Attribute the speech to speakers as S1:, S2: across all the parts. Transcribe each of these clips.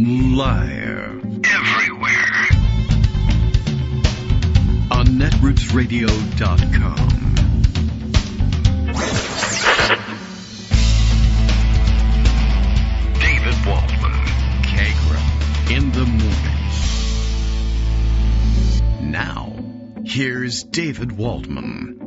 S1: Liar. Everywhere. On netrootsradio.com. David Waldman. Kagro. In the morning. Now, here's David Waldman.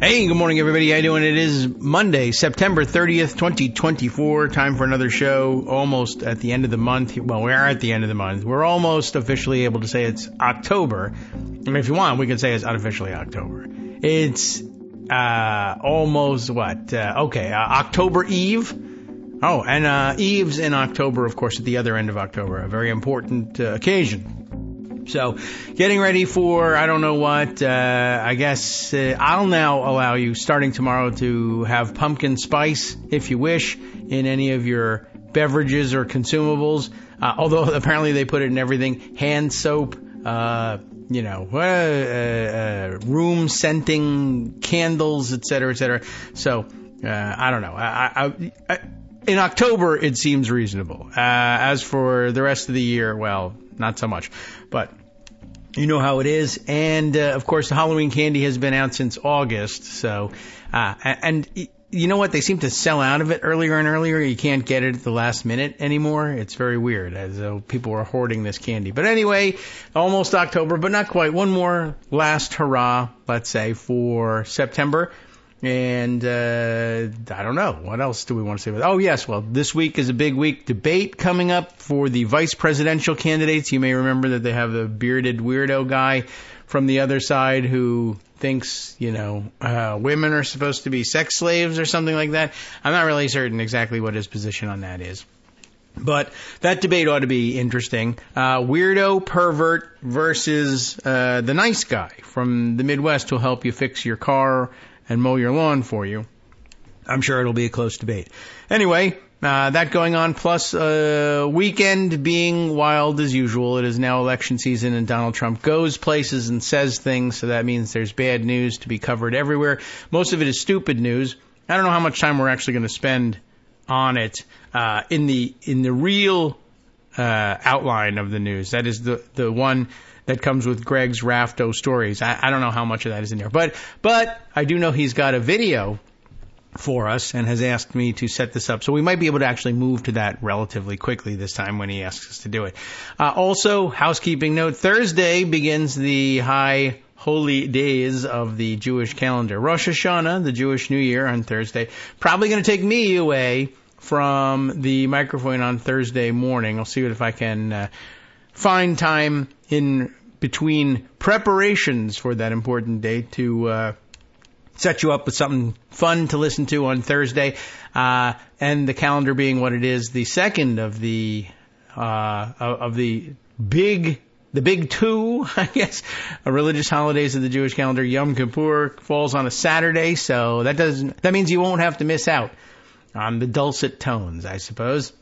S2: Hey, good morning, everybody. How you doing? It is Monday, September 30th, 2024. Time for another show. Almost at the end of the month. Well, we are at the end of the month. We're almost officially able to say it's October. I mean, if you want, we can say it's unofficially October. It's almost October Eve. Oh, and Eve's in October, of course, at the other end of October. A very important occasion. So, getting ready for, I don't know what, I guess I'll now allow you, starting tomorrow, to have pumpkin spice, if you wish, in any of your beverages or consumables. Although, apparently they put it in everything. Hand soap, room scenting candles, etc., etc. So, I don't know. In October, it seems reasonable. As for the rest of the year, well, not so much. But you know how it is. And, of course, the Halloween candy has been out since August. So, and you know what? They seem to sell out of it earlier and earlier. You can't get it at the last minute anymore. It's very weird, as though people are hoarding this candy. But anyway, almost October, but not quite. One more last hurrah, let's say, for September. And I don't know. What else do we want to say? Oh, yes. Well, this week is a big week. Debate coming up for the vice presidential candidates. You may remember that they have the bearded weirdo guy from the other side who thinks, women are supposed to be sex slaves or something like that. I'm not really certain exactly what his position on that is. But that debate ought to be interesting. Weirdo pervert versus the nice guy from the Midwest who'll help you fix your car and mow your lawn for you. I'm sure it'll be a close debate. Anyway, that going on, plus weekend being wild as usual. It is now election season, and Donald Trump goes places and says things, so that means there's bad news to be covered everywhere. Most of it is stupid news. I don't know how much time we're actually going to spend on it in the real outline of the news. That is the one that comes with Greg's Rafto stories. I don't know how much of that is in there. But I do know he's got a video for us and has asked me to set this up. So we might be able to actually move to that relatively quickly this time when he asks us to do it. Also, housekeeping note, Thursday begins the high holy days of the Jewish calendar. Rosh Hashanah, the Jewish New Year, on Thursday. Probably going to take me away from the microphone on Thursday morning. I'll see if I can find time in between preparations for that important day to set you up with something fun to listen to on Thursday. And the calendar being what it is, the second of the big two, I guess, religious holidays of the Jewish calendar. Yom Kippur falls on a Saturday, so that means you won't have to miss out on the dulcet tones, I suppose.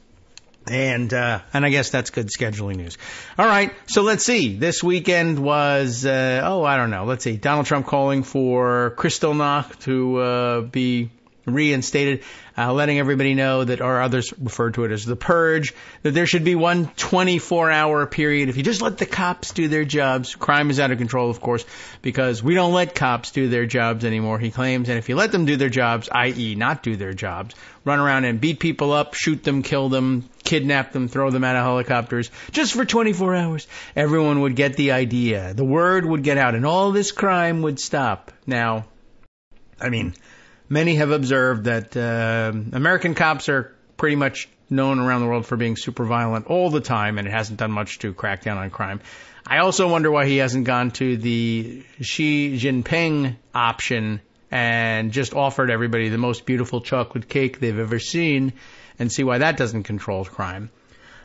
S2: And I guess that's good scheduling news. All right, so let's see. This weekend was, I don't know. Let's see. Donald Trump calling for Kristallnacht to be reinstated, letting everybody know that, or others refer to it as the Purge, that there should be one 24-hour period. If you just let the cops do their jobs, crime is out of control, of course, because we don't let cops do their jobs anymore, he claims. And if you let them do their jobs, i.e. not do their jobs, run around and beat people up, shoot them, kill them, kidnap them, throw them out of helicopters, just for 24 hours, everyone would get the idea. The word would get out, and all this crime would stop. Now, I mean, many have observed that American cops are pretty much known around the world for being super violent all the time, and it hasn't done much to crack down on crime. I also wonder why he hasn't gone to the Xi Jinping option and just offered everybody the most beautiful chocolate cake they've ever seen, and see why that doesn't control crime.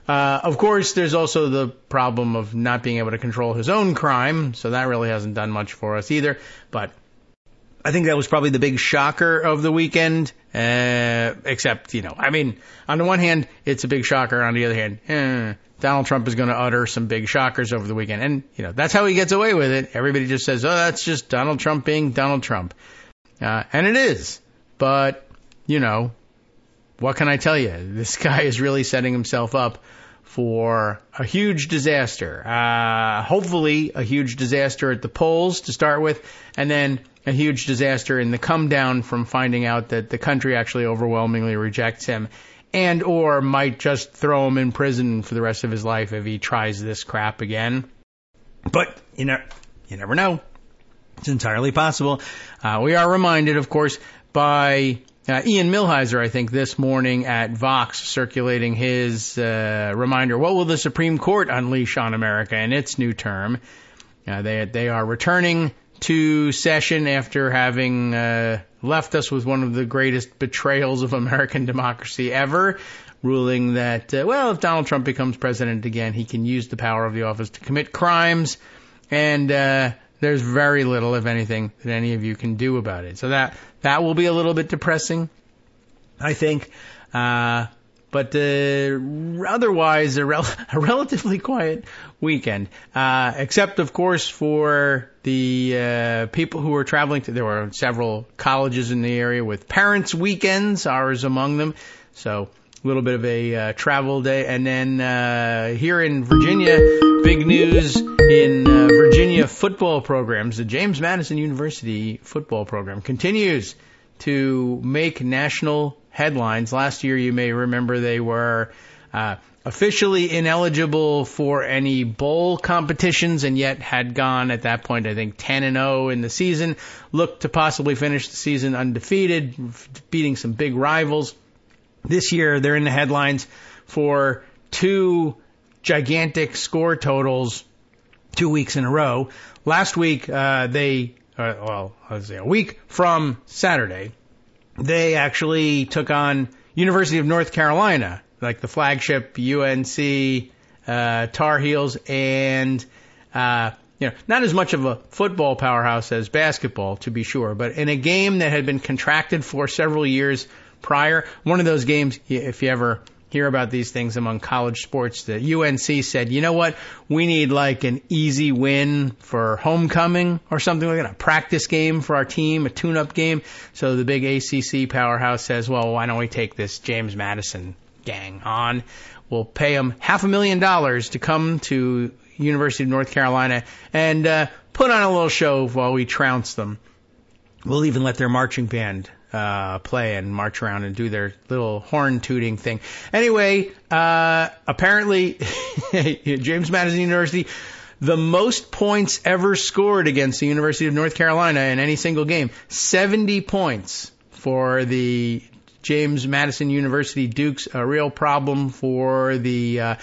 S2: Of course, there's also the problem of not being able to control his own crime, so that really hasn't done much for us either. But I think that was probably the big shocker of the weekend, except, I mean, on the one hand, it's a big shocker. On the other hand, Donald Trump is going to utter some big shockers over the weekend. And, that's how he gets away with it. Everybody just says, oh, that's just Donald Trump being Donald Trump. And it is. But, what can I tell you? This guy is really setting himself up for a huge disaster. Hopefully a huge disaster at the polls to start with, and then a huge disaster in the come down from finding out that the country actually overwhelmingly rejects him, and or might just throw him in prison for the rest of his life if he tries this crap again. But you never know. It's entirely possible. We are reminded, of course, by Ian Millhiser, I think, this morning at Vox, circulating his reminder. What will the Supreme Court unleash on America in its new term? They are returning to session after having left us with one of the greatest betrayals of American democracy ever, ruling that, if Donald Trump becomes president again, he can use the power of the office to commit crimes, and there's very little, if anything, that any of you can do about it. So that will be a little bit depressing, I think. But otherwise, a relatively quiet weekend, except, of course, for the people who were traveling. There were several colleges in the area with parents' weekends, ours among them. So a little bit of a travel day. And then here in Virginia, big news in Virginia football programs. The James Madison University football program continues to make national headlines. Last year, you may remember, they were officially ineligible for any bowl competitions, and yet had gone at that point, I think, 10-0 in the season. Looked to possibly finish the season undefeated, beating some big rivals. This year, they're in the headlines for two gigantic score totals 2 weeks in a row. Last week, a week from Saturday, they actually took on University of North Carolina, like the flagship UNC Tar Heels, and not as much of a football powerhouse as basketball, to be sure, but in a game that had been contracted for several years prior. One of those games, if you ever hear about these things among college sports, the UNC said, you know what, we need like an easy win for homecoming or something like that, a practice game for our team, a tune-up game. So the big ACC powerhouse says, well, why don't we take this James Madison gang on? We'll pay them $500,000 to come to University of North Carolina and put on a little show while we trounce them. We'll even let their marching band play and march around and do their little horn tooting thing. Anyway, apparently, James Madison University, the most points ever scored against the University of North Carolina in any single game. 70 points for the James Madison University Dukes, a real problem for the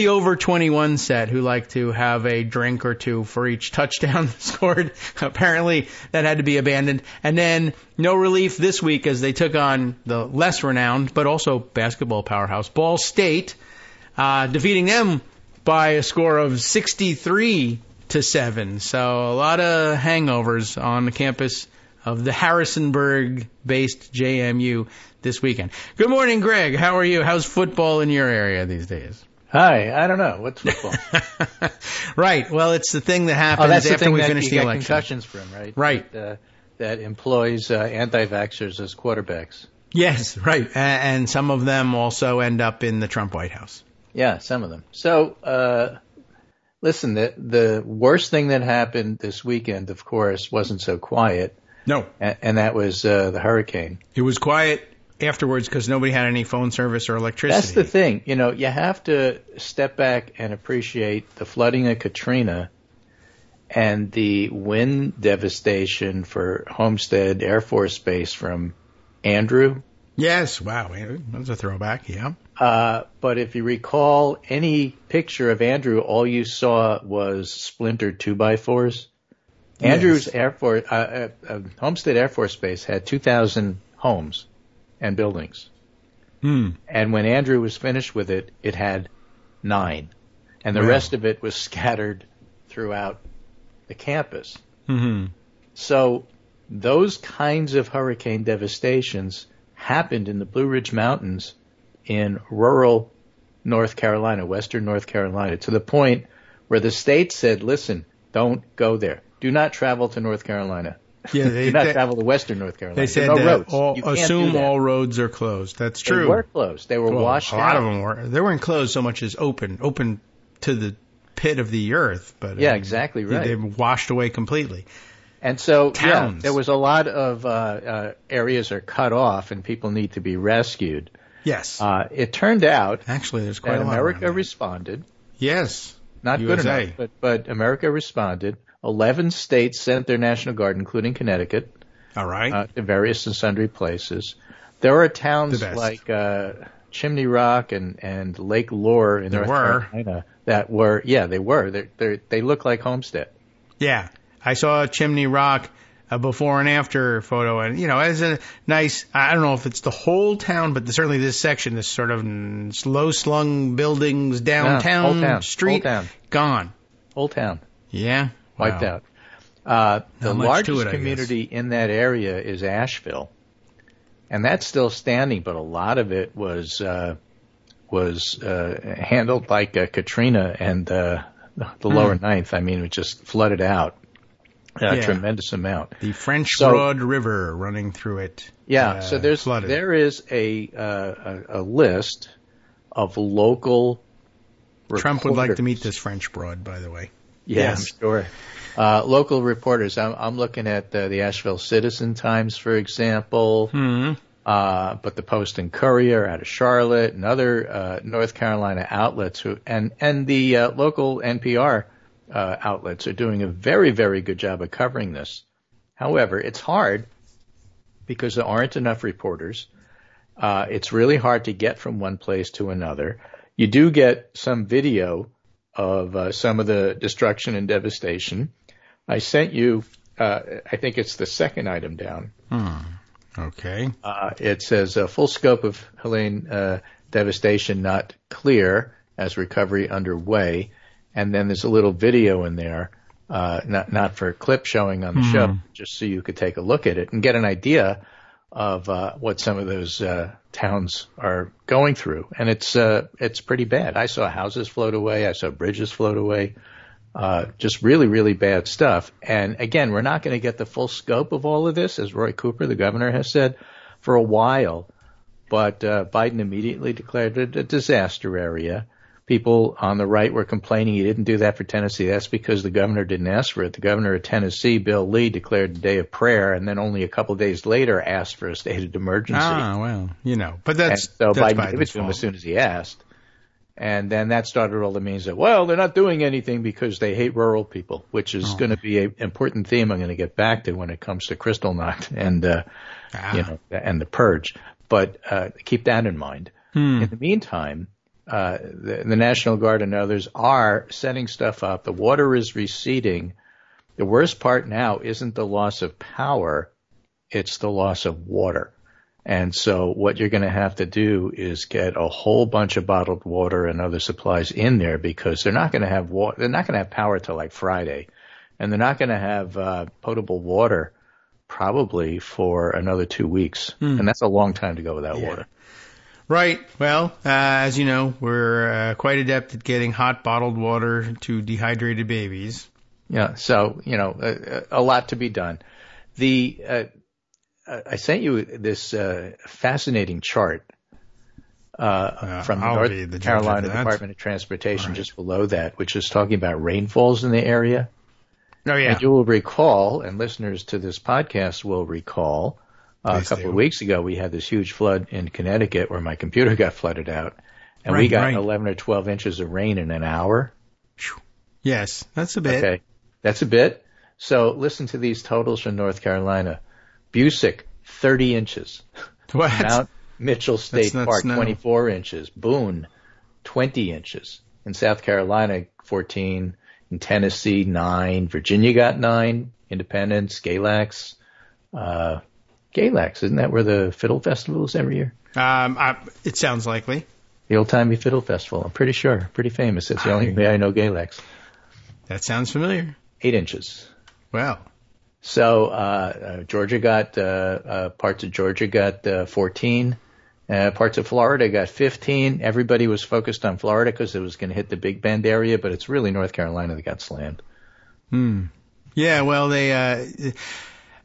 S2: over 21 set, who like to have a drink or two for each touchdown scored. Apparently that had to be abandoned. And then no relief this week as they took on the less renowned but also basketball powerhouse Ball State, defeating them by a score of 63-7. So a lot of hangovers on the campus of the Harrisonburg-based JMU this weekend. Good morning, Greg. How are you? How's football in your area these days?
S3: Hi. I don't know. What's football?
S2: Right. Well, it's the thing that happens after we finish the election.
S3: Concussions from, right?
S2: Right.
S3: That employs anti-vaxxers as quarterbacks.
S2: Yes, right. And some of them also end up in the Trump White House.
S3: Yeah, some of them. So, listen, the worst thing that happened this weekend, of course, wasn't so quiet.
S2: No.
S3: And that was the hurricane.
S2: It was quiet afterwards because nobody had any phone service or electricity.
S3: That's the thing. You know, you have to step back and appreciate the flooding of Katrina and the wind devastation for Homestead Air Force Base from Andrew.
S2: Yes. Wow. That's a throwback. Yeah.
S3: But if you recall any picture of Andrew, all you saw was splintered 2x4s. Andrew's Air Force, Homestead Air Force Base had 2,000 homes and buildings. And when Andrew was finished with it, it had 9. And the rest of it was scattered throughout the campus.
S2: Mm-hmm.
S3: So those kinds of hurricane devastations happened in the Blue Ridge Mountains in rural North Carolina, western North Carolina, to the point where the state said, listen, don't go there. Do not travel to North Carolina.
S2: Yeah,
S3: do not travel to Western North Carolina.
S2: They said
S3: no
S2: that
S3: roads.
S2: assume all roads are closed. That's true.
S3: They were closed. They were washed out.
S2: A lot of them were. They weren't closed so much as open to the pit of the earth. But
S3: yeah, exactly right.
S2: They were washed away completely.
S3: And so,
S2: Towns.
S3: there was a lot of areas are cut off, and people need to be rescued.
S2: Yes.
S3: It turned out
S2: actually there's quite
S3: that
S2: a lot
S3: America
S2: around
S3: responded.
S2: Yes.
S3: Not
S2: USA.
S3: good enough, but America responded. 11 states sent their National Guard, including Connecticut.
S2: All right.
S3: To various and sundry places. There are towns like Chimney Rock and Lake Lure in North Carolina that were, they were. They look like Homestead.
S2: Yeah. I saw Chimney Rock, a before and after photo, and, as a nice, I don't know if it's the whole town, but certainly this section, this sort of low-slung buildings, downtown, street, gone.
S3: Whole town.
S2: Yeah.
S3: Wiped out. The largest community in that area is Asheville, and that's still standing, but a lot of it was handled like Katrina and the lower ninth. I mean, it just flooded out a tremendous amount.
S2: The French Broad River running through it.
S3: Yeah, so there is a list of local reporters.
S2: Trump would like to meet this French Broad, by the way.
S3: Yeah, yes. I'm sure. Local reporters. I'm looking at the Asheville Citizen Times, for example.
S2: Mm-hmm.
S3: But the Post and Courier out of Charlotte and other North Carolina outlets and the local NPR outlets are doing a very, very good job of covering this. However, it's hard because there aren't enough reporters. It's really hard to get from one place to another. You do get some video of some of the destruction and devastation. I sent you, I think it's the second item down.
S2: Okay.
S3: It says full scope of Helene devastation not clear as recovery underway. And then there's a little video in there, not for a clip showing on the show, just so you could take a look at it and get an idea of what some of those towns are going through. And it's pretty bad. I saw houses float away. I saw bridges float away. Just really, really bad stuff. And again, we're not going to get the full scope of all of this, as Roy Cooper, the governor, has said, for a while. But Biden immediately declared it a disaster area. People on the right were complaining he didn't do that for Tennessee. That's because the governor didn't ask for it. The governor of Tennessee, Bill Lee, declared a day of prayer, and then only a couple of days later asked for a state of emergency.
S2: Ah, well, but that's
S3: Biden gave it to him as soon as he asked. And then that started all the means that, well, they're not doing anything because they hate rural people, which is going to be an important theme I'm going to get back to when it comes to Kristallnacht and and the Purge. But keep that in mind. In the meantime, the National Guard and others are setting stuff up. The water is receding. The worst part now isn't the loss of power, it's the loss of water. And so what you're going to have to do is get a whole bunch of bottled water and other supplies in there, because they're not going to have they're not going to have power till like Friday, and they're not going to have potable water probably for another 2 weeks. And that's a long time to go without water.
S2: Right. Well, as you know, we're quite adept at getting hot bottled water to dehydrated babies.
S3: Yeah. So, a lot to be done. I sent you this fascinating chart from North Carolina Department of Transportation, just below that, which is talking about rainfalls in the area.
S2: Oh, yeah.
S3: And you will recall, and listeners to this podcast will recall, a couple of weeks ago we had this huge flood in Connecticut where my computer got flooded out, and we got 11 or 12 inches of rain in an hour.
S2: Yes, that's a bit.
S3: Okay, that's a bit. So listen to these totals from North Carolina. Busick, 30 inches.
S2: What?
S3: Mount Mitchell State Park, 24 inches. Boone, 20 inches. In South Carolina, 14. In Tennessee, 9. Virginia got 9. Independence, Galax. Galax, isn't that where the Fiddle Festival is every year?
S2: It sounds likely.
S3: The old-timey Fiddle Festival, I'm pretty sure. Pretty famous. It's the only way I know Galax.
S2: That sounds familiar.
S3: 8 inches.
S2: Wow.
S3: So Georgia got parts of Georgia got 14. Parts of Florida got 15. Everybody was focused on Florida because it was going to hit the Big Bend area, but it's really North Carolina that got slammed.
S2: Yeah, well, they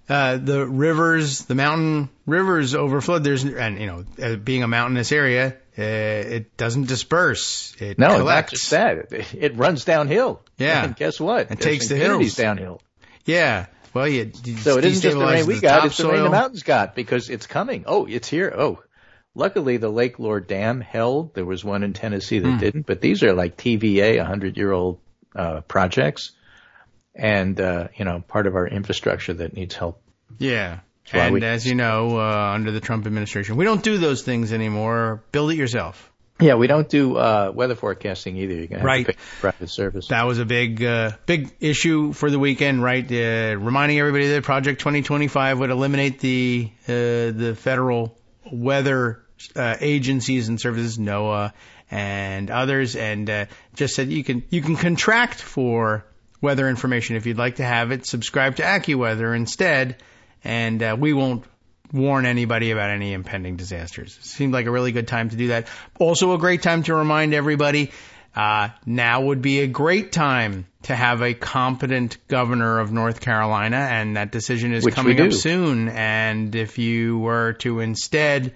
S2: the rivers, the mountain rivers overflowed. Being a mountainous area, it doesn't disperse. It collects.
S3: Not just that. It runs downhill.
S2: Yeah.
S3: And guess what?
S2: It takes the hills
S3: downhill.
S2: Yeah. Well,
S3: so it isn't just the rain we got, it's the rain the
S2: topsoil.
S3: mountains got, because it's coming. Oh, it's here. Oh, luckily the Lake Lord Dam held. There was one in Tennessee that didn't, but these are like TVA, 100-year-old projects, and part of our infrastructure that needs help.
S2: Yeah. And as you know, under the Trump administration, we don't do those things anymore. Build it yourself.
S3: Yeah, we don't do weather forecasting either. You're going to have to pay private service.
S2: That was a big issue for the weekend, right? Reminding everybody that Project 2025 would eliminate the federal weather agencies and services, NOAA and others, and just said you can contract for weather information if you'd like to have it. Subscribe to AccuWeather instead, and we won't warn anybody about any impending disasters. It seemed like a really good time to do that. Also a great time to remind everybody, now would be a great time to have a competent governor of North Carolina, and that decision is coming up soon. And if you were to instead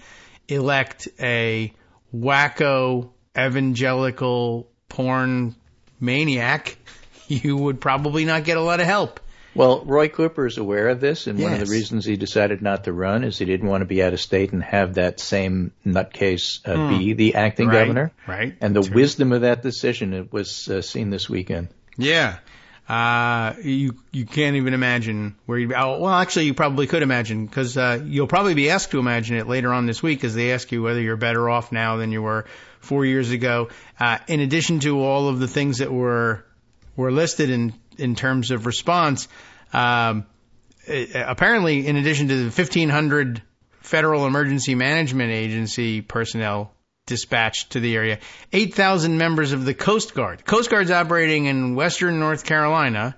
S2: elect a wacko evangelical porn maniac, you would probably not get a lot of help.
S3: Well, Roy Cooper is aware of this, and one of the reasons he decided not to run is he didn't want to be out of state and have that same nutcase be the acting governor.
S2: Right.
S3: And the wisdom of that decision was seen this weekend.
S2: Yeah. You can't even imagine where you'd be. Well, actually, you probably could imagine, because you'll probably be asked to imagine it later on this week as they ask you whether you're better off now than you were 4 years ago. In addition to all of the things that were listed in terms of response, apparently, in addition to the 1,500 Federal Emergency Management Agency personnel dispatched to the area, 8,000 members of the Coast Guard. Coast Guard's operating in western North Carolina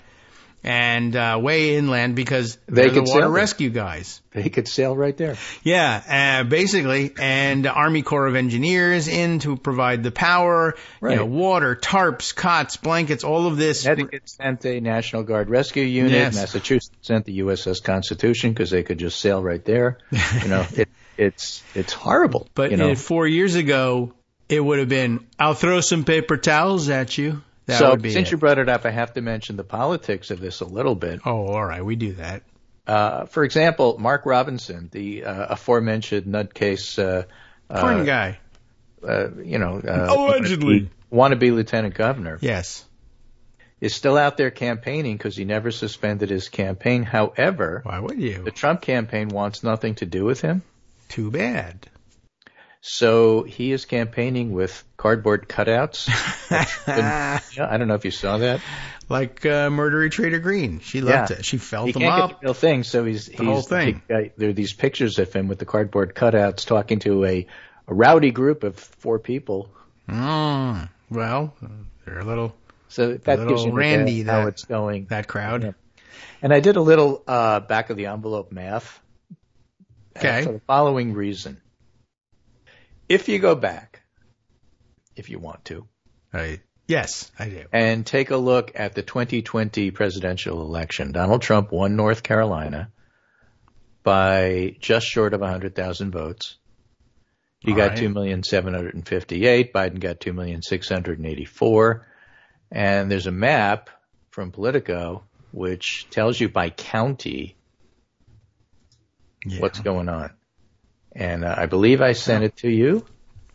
S2: and way inland because they're the water rescue guys.
S3: They could sail right there.
S2: Yeah, basically. And Army Corps of Engineers in to provide the power, water, tarps, cots, blankets, all of this.
S3: Connecticut sent a National Guard rescue unit. Yes. Massachusetts sent the USS Constitution because they could just sail right there. It's horrible.
S2: But 4 years ago, it would have been, I'll throw some paper towels at you.
S3: Since you brought it up, I have to mention the politics of this a little bit.
S2: Oh, all right. We do that.
S3: For example, Mark Robinson, the aforementioned nutcase
S2: porn guy. Allegedly.
S3: Wannabe lieutenant governor.
S2: Yes.
S3: Is still out there campaigning because he never suspended his campaign. However,
S2: why would you?
S3: The Trump campaign wants nothing to do with him.
S2: Too bad.
S3: So he is campaigning with cardboard cutouts. I don't know if you saw that.
S2: Like Murdery Trader Green. She loved it. She felt them up.
S3: He can't get the real thing, so he's
S2: the whole thing.
S3: There are these pictures of him with the cardboard cutouts talking to a rowdy group of 4 people.
S2: Oh, well, they're a little.
S3: So that gives you
S2: Randy,
S3: how it's going.
S2: That crowd.
S3: Yeah. And I did a little back of the envelope math.
S2: Okay.
S3: For the following reason. If you go back, if you want to.
S2: Yes, I do.
S3: And take a look at the 2020 presidential election. Donald Trump won North Carolina by just short of 100,000 votes. He got 2,758,000. Biden got 2,684,000. And there's a map from Politico which tells you by county what's going on. And I believe I sent it to you.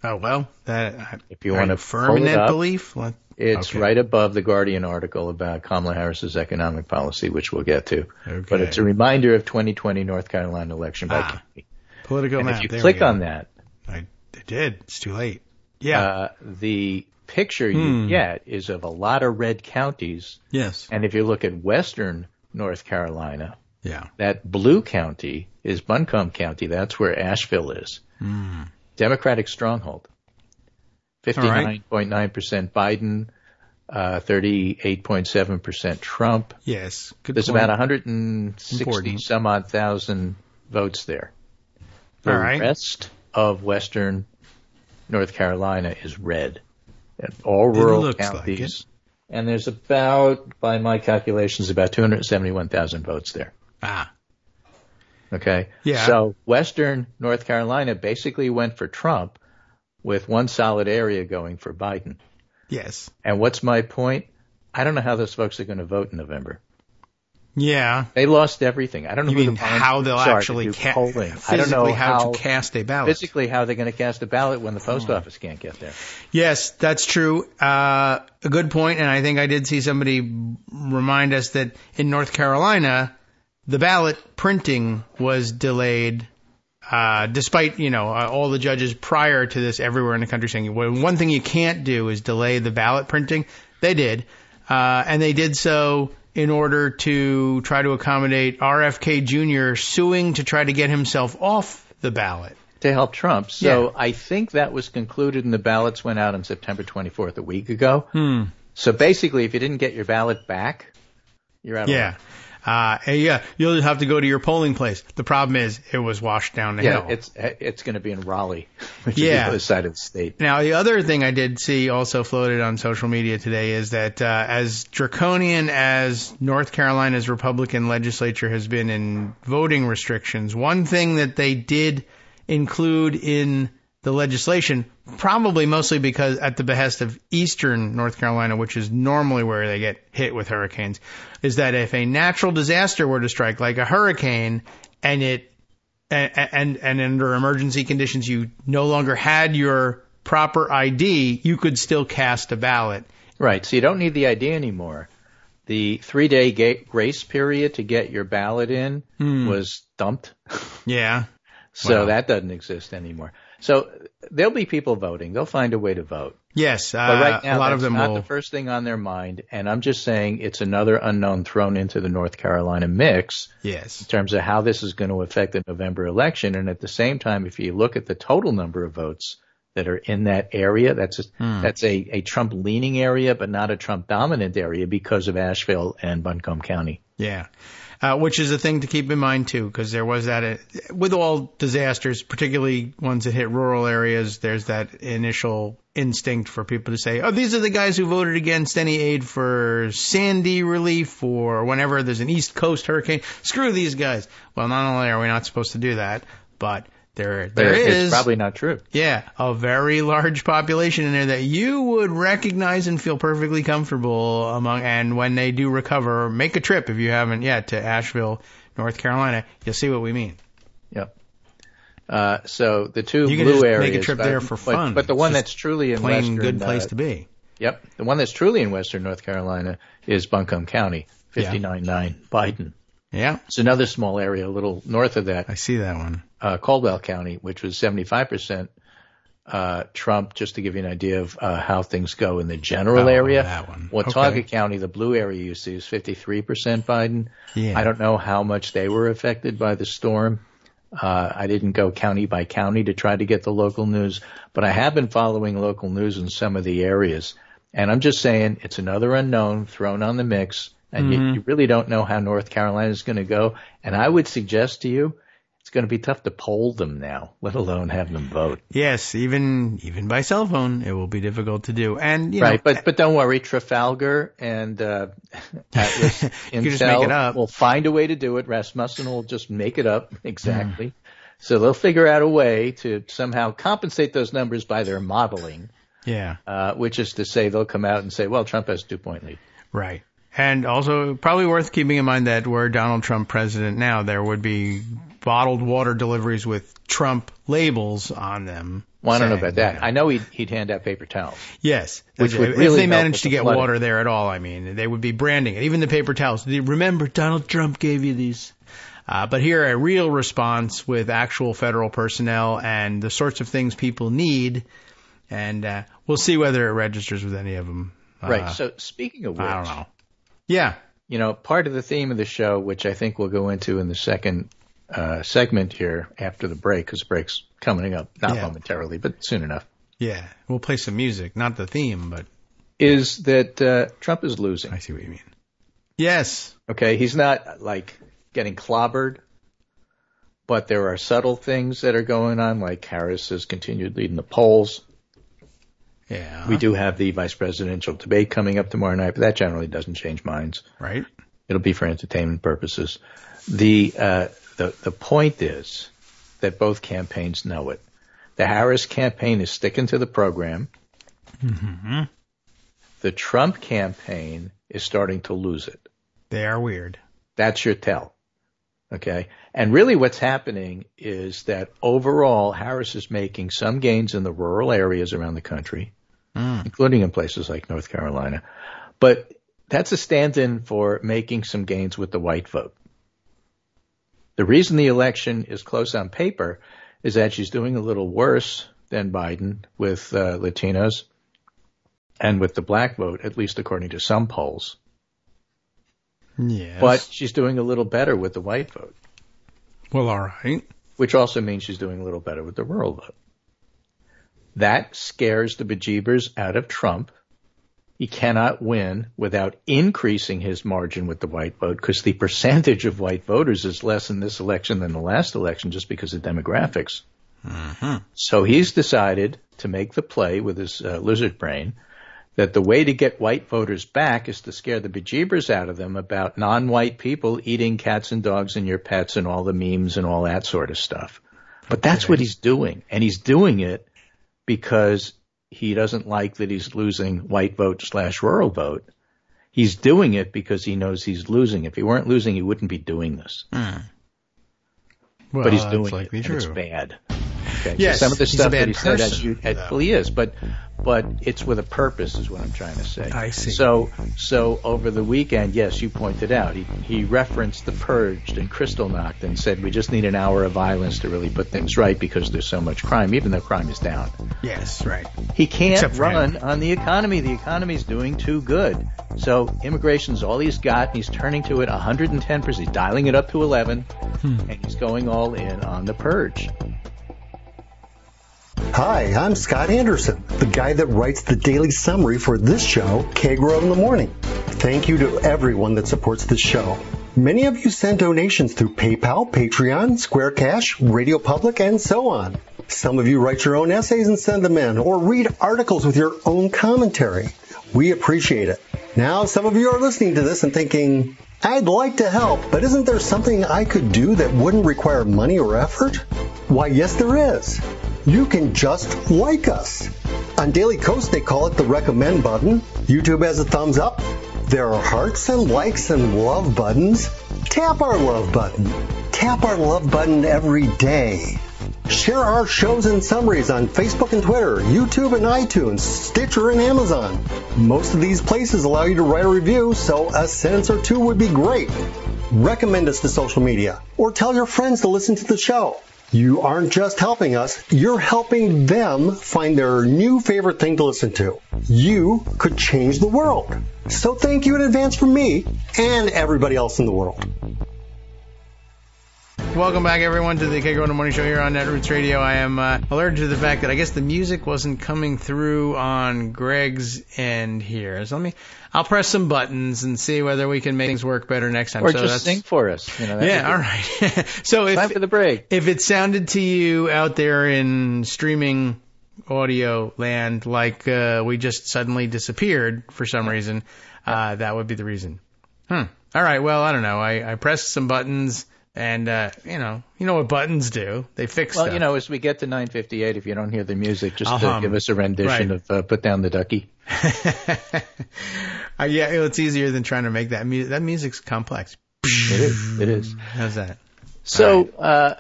S2: Oh, well,
S3: if you want to
S2: affirm that belief,
S3: it's right above the Guardian article about Kamala Harris's economic policy, which we'll get to.
S2: Okay.
S3: But it's a reminder of 2020 North Carolina election by county.
S2: Political map.
S3: If you click on that,
S2: I did. It's too late. Yeah.
S3: The picture you get is of a lot of red counties.
S2: Yes.
S3: And if you look at western North Carolina, that blue county is Buncombe County. That's where Asheville is. Democratic stronghold. 59.9% Biden, 38.7% Trump.
S2: Yes.
S3: There's about 160 some odd thousand votes there. The rest of western North Carolina is red. All rural counties. And there's about, by my calculations, about 271,000 votes there. Okay?
S2: Yeah.
S3: So Western North Carolina basically went for Trump with one solid area going for Biden.
S2: Yes.
S3: And what's my point? I don't know how those folks are going to vote in November.
S2: Yeah.
S3: They lost everything. I don't know
S2: You mean how they'll actually
S3: polling.
S2: physically
S3: I don't know
S2: how to cast a ballot.
S3: Physically how they're going to cast a ballot when the post office can't get there.
S2: Yes, that's true. A good point, and I think I did see somebody remind us that in North Carolina, the ballot printing was delayed, despite, all the judges prior to this everywhere in the country saying, well, one thing you can't do is delay the ballot printing. They did, and they did so in order to try to accommodate RFK Jr. suing to try to get himself off the ballot.
S3: To help Trump. So I think that was concluded and the ballots went out on September 24th a week ago. So basically, if you didn't get your ballot back, you're out of luck.
S2: You'll have to go to your polling place. The problem is it was washed down the hill.
S3: It's going to be in Raleigh, which is the other side of the state.
S2: Now, the other thing I did see also floated on social media today is that as draconian as North Carolina's Republican legislature has been in voting restrictions, one thing that they did include in the legislation, probably mostly because at the behest of eastern North Carolina, which is normally where they get hit with hurricanes, is that if a natural disaster were to strike, like a hurricane, and under emergency conditions you no longer had your proper ID, you could still cast a ballot.
S3: Right. So you don't need the ID anymore. The 3-day grace period to get your ballot in was dumped.
S2: Yeah.
S3: So that doesn't exist anymore. So there'll be people voting. They'll find a way to vote.
S2: Yes,
S3: but right now,
S2: a lot of them
S3: not
S2: will.
S3: The first thing on their mind. And I'm just saying it's another unknown thrown into the North Carolina mix.
S2: Yes.
S3: In terms of how this is going to affect the November election. And at the same time, if you look at the total number of votes that are in that area, that's a Trump-leaning area, but not a Trump-dominant area because of Asheville and Buncombe County.
S2: Yeah. Which is a thing to keep in mind, too, because there was that, with all disasters, particularly ones that hit rural areas, there's that initial instinct for people to say, oh, these are the guys who voted against any aid for Sandy relief or whenever there's an East Coast hurricane. Screw these guys. Well, not only are we not supposed to do that, but there is.
S3: It's probably not true.
S2: Yeah, a very large population in there that you would recognize and feel perfectly comfortable among. And when they do recover, make a trip if you haven't yet to Asheville, North Carolina. You'll see what we mean.
S3: Yep. So the two
S2: you can
S3: blue
S2: just
S3: areas,
S2: make a trip there for fun.
S3: But the one that's truly in
S2: plain
S3: western,
S2: good place to be.
S3: Yep. The one that's truly in western North Carolina is Buncombe County, 59-9 Biden.
S2: Yeah.
S3: It's another small area a little north of that.
S2: I see that one.
S3: Caldwell County, which was 75% Trump, just to give you an idea of how things go in the general area.
S2: That one.
S3: Watauga County, the blue area you see, is 53% Biden.
S2: Yeah.
S3: I don't know how much they were affected by the storm. I didn't go county by county to try to get the local news, but I have been following local news in some of the areas. And I'm just saying it's another unknown thrown on the mix. And you really don't know how North Carolina is going to go. And I would suggest to you, it's going to be tough to poll them now, let alone have them vote.
S2: Yes, even by cell phone, it will be difficult to do. And
S3: right, but don't worry, Trafalgar and Atlas Intel will find a way to do it. Rasmussen will just make it up exactly. So they'll figure out a way to somehow compensate those numbers by their modeling.
S2: Yeah,
S3: which is to say they'll come out and say, well, Trump has a 2-point lead.
S2: Right. And also probably worth keeping in mind that were Donald Trump president now, there would be bottled water deliveries with Trump labels on them.
S3: Well, I don't know about that. I know he'd hand out paper towels.
S2: Yes.
S3: Which would
S2: if
S3: really
S2: they managed to get
S3: flooding.
S2: water there at all, I mean, they would be branding it. Even the paper towels. Remember, Donald Trump gave you these. But here, a real response with actual federal personnel and the sorts of things people need. And we'll see whether it registers with any of them.
S3: Right. So speaking of which.
S2: I don't know. Yeah.
S3: Part of the theme of the show, which I think we'll go into in the second segment here after the break, because the break's coming up, not momentarily, but soon enough.
S2: Yeah. We'll play some music, not the theme, but.
S3: Is that Trump is losing.
S2: I see what you mean. Yes.
S3: Okay. He's not, getting clobbered, but there are subtle things that are going on, like Harris has continued leading the polls.
S2: Yeah.
S3: We do have the vice presidential debate coming up tomorrow night, but that generally doesn't change minds.
S2: Right.
S3: It'll be for entertainment purposes. The The point is that both campaigns know it. The Harris campaign is sticking to the program.
S2: Mm-hmm.
S3: The Trump campaign is starting to lose it.
S2: They are weird.
S3: That's your tell. Okay? And really what's happening is that overall Harris is making some gains in the rural areas around the country, including in places like North Carolina. But that's a stand-in for making some gains with the white vote. The reason the election is close on paper is that she's doing a little worse than Biden with Latinos and with the black vote, at least according to some polls.
S2: Yes.
S3: But she's doing a little better with the white vote.
S2: Well, all right.
S3: Which also means she's doing a little better with the rural vote. That scares the bejeebers out of Trump. He cannot win without increasing his margin with the white vote because the percentage of white voters is less in this election than the last election just because of demographics.
S2: Mm-hmm.
S3: So he's decided to make the play with his lizard brain that the way to get white voters back is to scare the bejeebers out of them about non-white people eating cats and dogs and your pets and all the memes and all that sort of stuff. But that's what he's doing. And he's doing it because he doesn't like that he's losing white vote / rural vote. He's doing it because he knows he's losing. If he weren't losing, he wouldn't be doing this.
S2: Well,
S3: But he's doing it,
S2: true.
S3: and it's bad. Okay?
S2: Yes,
S3: so some of the
S2: he's a
S3: stuff
S2: bad
S3: that he said,
S2: person,
S3: well, he is, but it's with a purpose, is what I'm trying to say.
S2: I see.
S3: So over the weekend, yes, you pointed out, he referenced the Purged and Kristallnacht and said we just need an hour of violence to really put things right because there's so much crime, even though crime is down.
S2: Yes, right.
S3: He can't
S2: Except for
S3: run
S2: him.
S3: on the economy. The economy's doing too good. So immigration's all he's got, and he's turning to it 110%. He's dialing it up to 11, and he's going all in on the Purge.
S4: Hi, I'm Scott Anderson, the guy that writes the daily summary for this show, Kagro in the Morning. Thank you to everyone that supports this show. Many of you send donations through PayPal, Patreon, Square Cash, Radio Public, and so on. Some of you write your own essays and send them in, or read articles with your own commentary. We appreciate it. Now, some of you are listening to this and thinking, I'd like to help, but isn't there something I could do that wouldn't require money or effort? Why, yes, there is. You can just like us. On Daily Kos, they call it the recommend button. YouTube has a thumbs up. There are hearts and likes and love buttons. Tap our love button. Tap our love button every day. Share our shows and summaries on Facebook and Twitter, YouTube and iTunes, Stitcher and Amazon. Most of these places allow you to write a review, so a sentence or two would be great. Recommend us to social media, or tell your friends to listen to the show. You aren't just helping us, you're helping them find their new favorite thing to listen to. You could change the world. So thank you in advance from me and everybody else in the world.
S2: Welcome back, everyone, to the Kagro in the Morning Show here on Netroots Radio. I am alerted to the fact that I guess the music wasn't coming through on Greg's end here. So I'll press some buttons and see whether we can make things work better next time.
S3: Or
S2: so
S3: just sing for us. You know,
S2: all right. So
S3: time for the break.
S2: If it sounded to you out there in streaming audio land like we just suddenly disappeared for some reason, that would be the reason. All right. Well, I don't know. I pressed some buttons. And, you know what buttons do. They fix stuff.
S3: Well, as we get to 9:58, if you don't hear the music, just give us a rendition of Put Down the Ducky.
S2: Yeah, it's easier than trying to make that music. That music's complex.
S3: It is.
S2: How's that?
S3: So,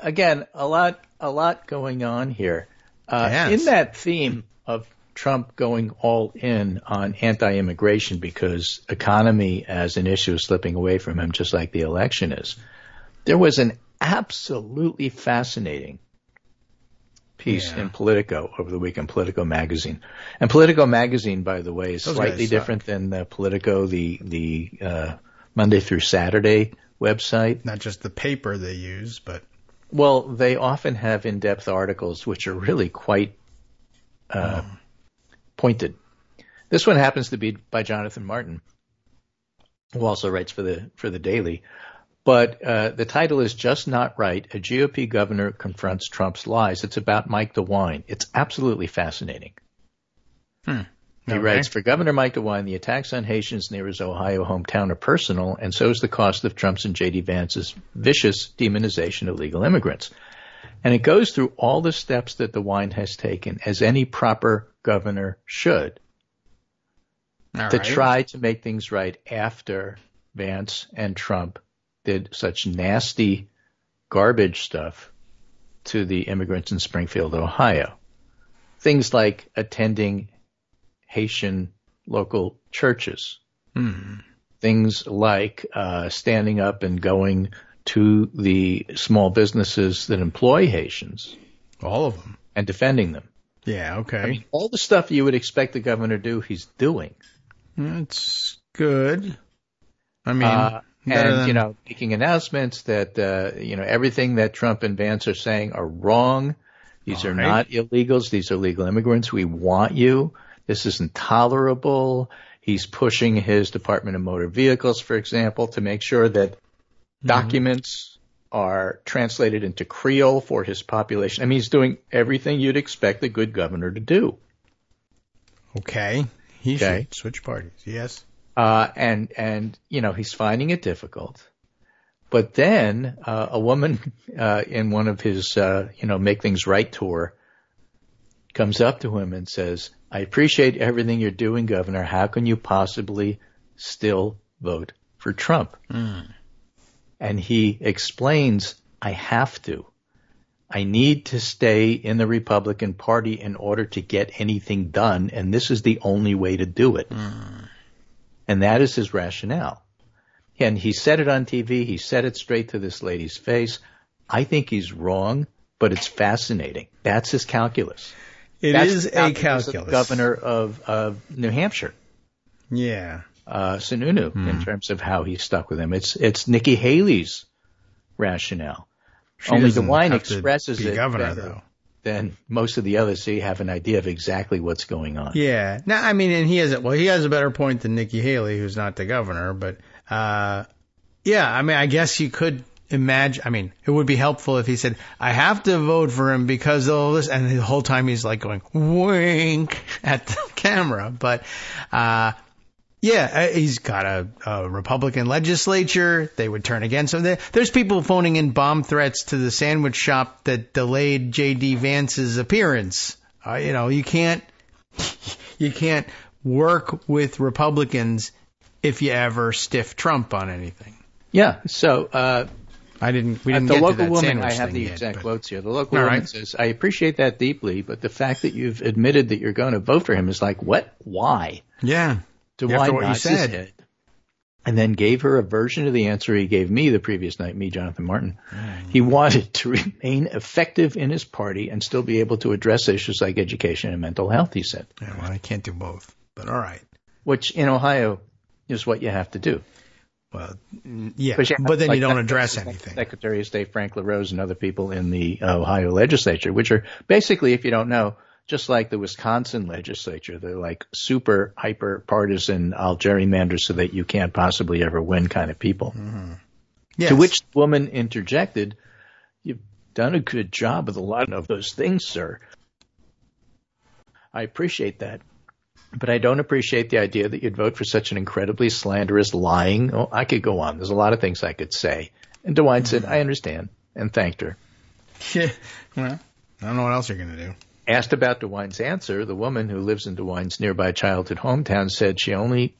S3: again, a lot going on here.
S2: Yes.
S3: In that theme of Trump going all in on anti-immigration because economy as an issue is slipping away from him, just like the election is. There was an absolutely fascinating piece in Politico over the weekend, Politico magazine. And Politico magazine, by the way, is slightly different than Politico, the Monday through Saturday website.
S2: Not just the paper they use, but...
S3: Well, they often have in-depth articles which are really quite pointed. This one happens to be by Jonathan Martin, who also writes for the Daily. But the title is Just Not Right. A GOP governor confronts Trump's lies. It's about Mike DeWine. It's absolutely fascinating.
S2: Well,
S3: He writes, for Governor Mike DeWine, the attacks on Haitians near his Ohio hometown are personal, and so is the cost of Trump's and J.D. Vance's vicious demonization of legal immigrants. And it goes through all the steps that DeWine has taken, as any proper governor should, try to make things right after Vance and Trump did such nasty garbage stuff to the immigrants in Springfield, Ohio. Things like attending Haitian local churches. Things like standing up and going to the small businesses that employ Haitians.
S2: All of them.
S3: And defending them.
S2: Yeah, okay.
S3: I mean, all the stuff you would expect the governor to do, he's doing.
S2: That's good. I mean,
S3: making announcements that, everything that Trump and Vance are saying are wrong. These are not illegals. These are legal immigrants. We want you. This is intolerable. He's pushing his Department of Motor Vehicles, for example, to make sure that documents are translated into Creole for his population. I mean, he's doing everything you'd expect a good governor to do.
S2: Okay. He should switch parties, yes.
S3: And he's finding it difficult. But then a woman in one of his, Make Things Right tour comes up to him and says, I appreciate everything you're doing, Governor. How can you possibly still vote for Trump? And he explains, I have to. I need to stay in the Republican Party in order to get anything done, and this is the only way to do it. And that is his rationale. And he said it on TV. He said it straight to this lady's face. I think he's wrong, but it's fascinating. That's his calculus.
S2: That's a calculus.
S3: Of the governor of New Hampshire.
S2: Yeah.
S3: Sununu, in terms of how he stuck with him. It's Nikki Haley's rationale. Only DeWine expresses it better than most of the others, so you have an idea of exactly what's going on.
S2: Yeah. Now, I mean, and he has a better point than Nikki Haley, who's not the governor, but I mean, I guess you could imagine, I mean, it would be helpful if he said, I have to vote for him because of all this, and the whole time he's like going, wink at the camera, but, he's got a Republican legislature. They would turn against him. There's people phoning in bomb threats to the sandwich shop that delayed J.D. Vance's appearance. You can't work with Republicans if you ever stiff Trump on anything.
S3: Yeah. So,
S2: we didn't get
S3: the local
S2: to that
S3: woman,
S2: sandwich
S3: I have
S2: thing
S3: the exact
S2: yet,
S3: quotes here. The local woman says, I appreciate that deeply, but the fact that you've admitted that you're going to vote for him is like, what? Why?
S2: Yeah.
S3: DeWine
S2: what you said.
S3: Head, and then gave her a version of the answer he gave me the previous night, Jonathan Martin. He wanted to remain effective in his party and still be able to address issues like education and mental health, he said.
S2: Yeah, well, I can't do both, but all right.
S3: Which in Ohio is what you have to do.
S2: Well, yeah, but then you don't address anything.
S3: Secretary of State Frank LaRose and other people in the Ohio legislature, which are basically, if you don't know, just like the Wisconsin legislature, they're like super hyper partisan, I'll gerrymander so that you can't possibly ever win kind of people. Yes. To which the woman interjected, you've done a good job with a lot of those things, sir. I appreciate that. But I don't appreciate the idea that you'd vote for such an incredibly slanderous, lying. Oh, I could go on. There's a lot of things I could say. And DeWine said, I understand, and thanked her.
S2: Yeah. Well, I don't know what else you're going to do.
S3: Asked about DeWine's answer, the woman who lives in DeWine's nearby childhood hometown said she only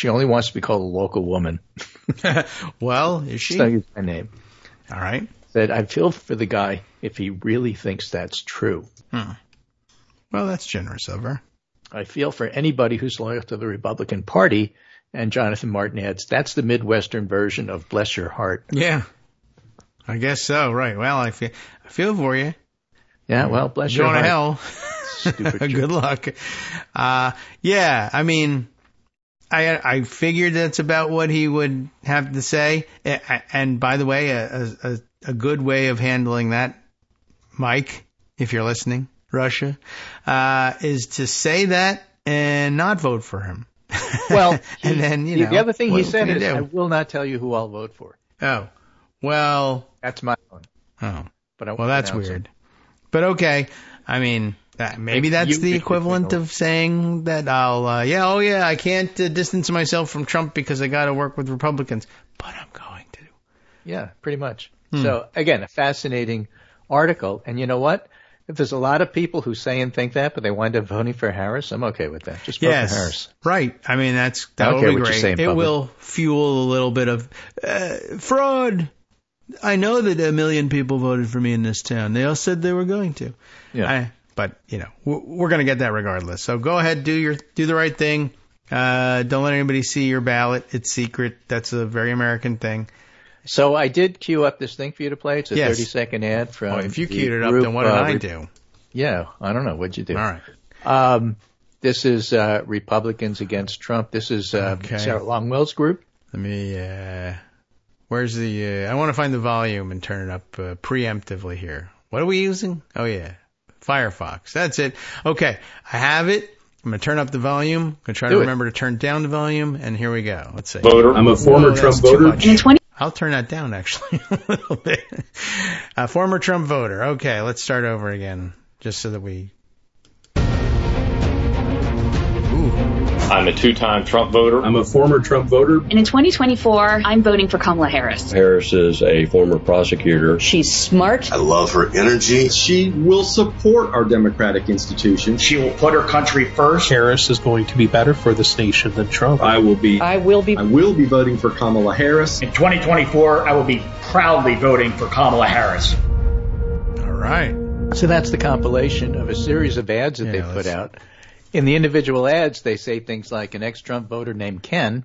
S3: wants to be called a local woman.
S2: Well, is she?
S3: So use my name.
S2: All right.
S3: Said, I feel for the guy if he really thinks that's true.
S2: Well, that's generous of her.
S3: I feel for anybody who's loyal to the Republican Party. And Jonathan Martin adds, that's the Midwestern version of bless your heart.
S2: Yeah. I guess so, right. Well, I feel for you.
S3: Yeah, well, bless your
S2: heart. Going to hell.
S3: Stupid.
S2: Good luck. Yeah, I mean, I figured that's about what he would have to say. And by the way, a good way of handling that, Mike, if you're listening, Russia, is to say that and not vote for him.
S3: Well,
S2: and then,
S3: the other thing he said is, I will not tell you who I'll vote for.
S2: Oh, well.
S3: That's my one.
S2: Oh, well, that's weird. But okay, I mean, Maybe that's the equivalent of saying that I can't distance myself from Trump because I got to work with Republicans, but I'm going to.
S3: Yeah, pretty much. So, again, a fascinating article. And you know what? If there's a lot of people who say and think that, but they wind up voting for Harris, I'm okay with that. Just vote for Harris.
S2: Right. I mean, that will be great. It will fuel a little bit of fraud. I know that 1 million people voted for me in this town. They all said they were going to.
S3: Yeah.
S2: But, we're going to get that regardless. So go ahead, do the right thing. Don't let anybody see your ballot. It's secret. That's a very American thing.
S3: So I did queue up this thing for you to play. It's a 30-second ad from
S2: if you queued it up, then what did I do?
S3: Yeah, I don't know. What'd you do?
S2: All right.
S3: This is Republicans against Trump. This is Sarah Longwell's group.
S2: Let me, where's the, I want to find the volume and turn it up preemptively here. What are we using? Oh, yeah. Firefox. That's it. Okay. I have it. I'm going to turn up the volume. I'm going to try to remember to turn down the volume. And here we go. Let's see.
S5: Voter. I'm a former Trump voter.
S2: I'll turn that down, actually, a little bit. Former Trump voter. Okay, let's start over again, just so that we...
S5: I'm a 2-time Trump voter. I'm a former Trump voter.
S6: And in 2024, I'm voting for Kamala Harris.
S7: Harris is a former prosecutor.
S6: She's smart.
S8: I love her energy.
S9: She will support our democratic institutions.
S10: She will put her country first.
S11: Harris is going to be better for this nation than Trump.
S9: I will be voting for Kamala Harris.
S10: In 2024, I will be proudly voting for Kamala Harris.
S2: All right.
S3: So that's the compilation of a series of ads that they put out. In the individual ads, they say things like an ex-Trump voter named Ken.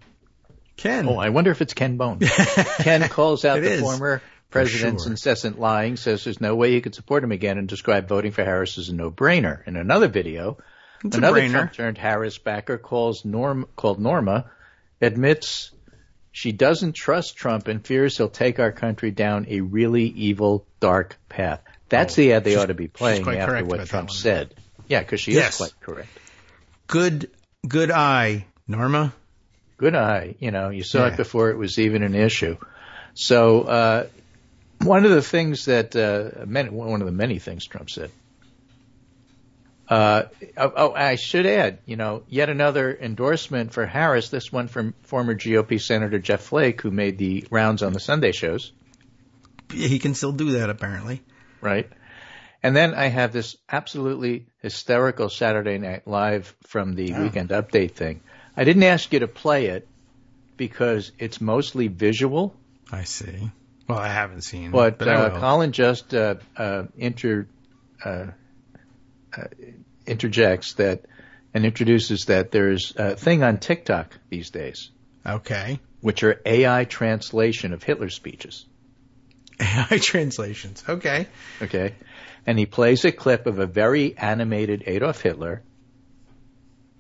S3: Oh, I wonder if it's Ken Bone. Ken calls out the former president's incessant lying, says there's no way he could support him again, and described voting for Harris as a no-brainer. In another video, another Trump-turned-Harris backer called Norma admits she doesn't trust Trump and fears he'll take our country down a really evil, dark path. That's the ad they ought to be playing after what Trump said. Yeah, because she is quite correct.
S2: Good eye, Norma.
S3: Good eye. You saw it before it was even an issue. So one of the things that one of the many things Trump said. I should add, yet another endorsement for Harris. This one from former GOP Senator Jeff Flake, who made the rounds on the Sunday shows.
S2: He can still do that, apparently.
S3: Right. And then I have this absolutely hysterical Saturday Night Live from the Weekend Update thing. I didn't ask you to play it because it's mostly visual.
S2: I see. Well, I haven't seen
S3: it. But
S2: Colin
S3: just interjects that and introduces that there's a thing on TikTok these days.
S2: Okay.
S3: Which are AI translation of Hitler speeches.
S2: AI translations. Okay.
S3: Okay. And he plays a clip of a very animated Adolf Hitler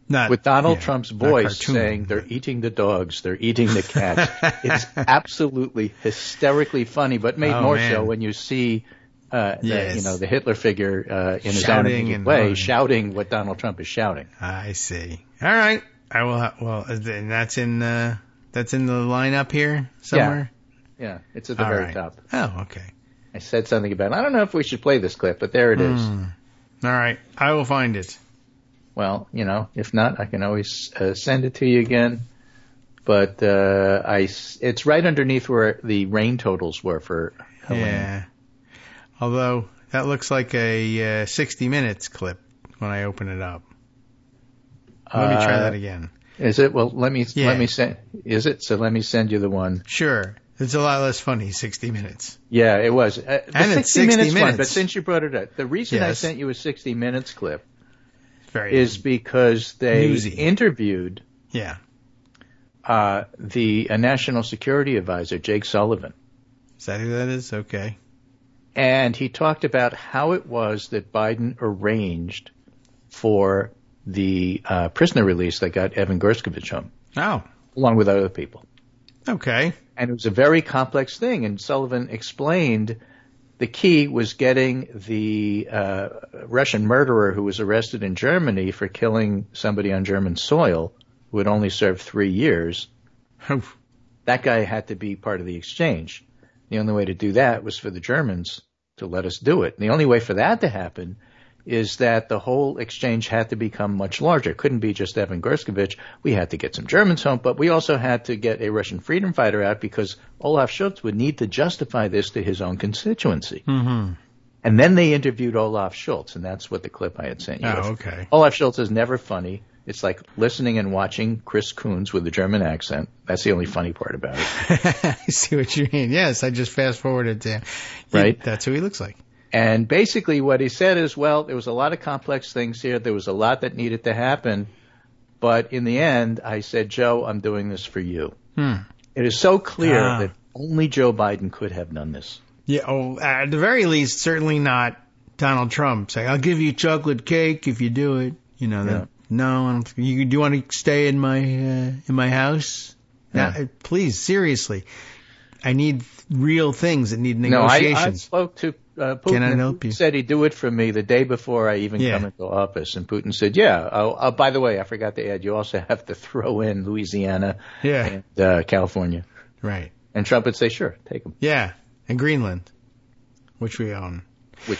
S3: with Donald Trump's voice saying, they're eating the dogs, they're eating the cats. It's absolutely hysterically funny, but made so when you see the Hitler figure in his animated way shouting what Donald Trump is shouting.
S2: I see. All right. I will. And that's in the lineup here somewhere?
S3: Yeah, it's at the very top.
S2: Oh, okay.
S3: I said something about it. I don't know if we should play this clip, but there it is.
S2: All right. I will find it.
S3: Well, if not, I can always send it to you again. But it's right underneath where the rain totals were for Helene.
S2: Yeah. Although that looks like a 60 Minutes clip when I open it up. Let me try that again.
S3: Is it? Well, let me send. Is it? So let me send you the one.
S2: Sure. It's a lot less funny, 60 Minutes.
S3: Yeah, it was.
S2: And it's 60 minutes.
S3: One, but since you brought it up, the reason I sent you a 60 Minutes clip is because they interviewed the National Security Advisor, Jake Sullivan.
S2: Is that who that is? Okay.
S3: And he talked about how it was that Biden arranged for the prisoner release that got Evan Gershkovich home.
S2: Oh.
S3: Along with other people.
S2: Okay.
S3: And it was a very complex thing. And Sullivan explained the key was getting the Russian murderer who was arrested in Germany for killing somebody on German soil who had only served 3 years. That guy had to be part of the exchange. The only way to do that was for the Germans to let us do it. And the only way for that to happen is that the whole exchange had to become much larger. It couldn't be just Evan Gershkovich. We had to get some Germans home, but we also had to get a Russian freedom fighter out because Olaf Scholz would need to justify this to his own constituency.
S2: Mm-hmm.
S3: And then they interviewed Olaf Scholz, and that's what the clip I had sent you.
S2: Oh, okay.
S3: Olaf Scholz is never funny. It's like listening and watching Chris Coons with a German accent. That's the only funny part about it.
S2: I see what you mean. Yes, I just fast-forwarded to him.
S3: Right.
S2: That's who he looks like.
S3: And basically what he said is, well, there was a lot of complex things here. There was a lot that needed to happen. But in the end, I said, Joe, I'm doing this for you. It is so clear that only Joe Biden could have done this.
S2: Yeah, at the very least, certainly not Donald Trump. Say, I'll give you chocolate cake if you do it. You know, that, no, I don't, do you want to stay in my house?
S3: Yeah.
S2: Please, seriously. I need real things that need negotiations.
S3: No, I spoke to Putin.
S2: Can I help you?
S3: He said he'd do it for me the day before I even come into office. And Putin said, yeah. By the way, I forgot to add, you also have to throw in Louisiana and California.
S2: Right.
S3: And Trump would say, sure, take them.
S2: Yeah. And Greenland, which we own.
S3: Which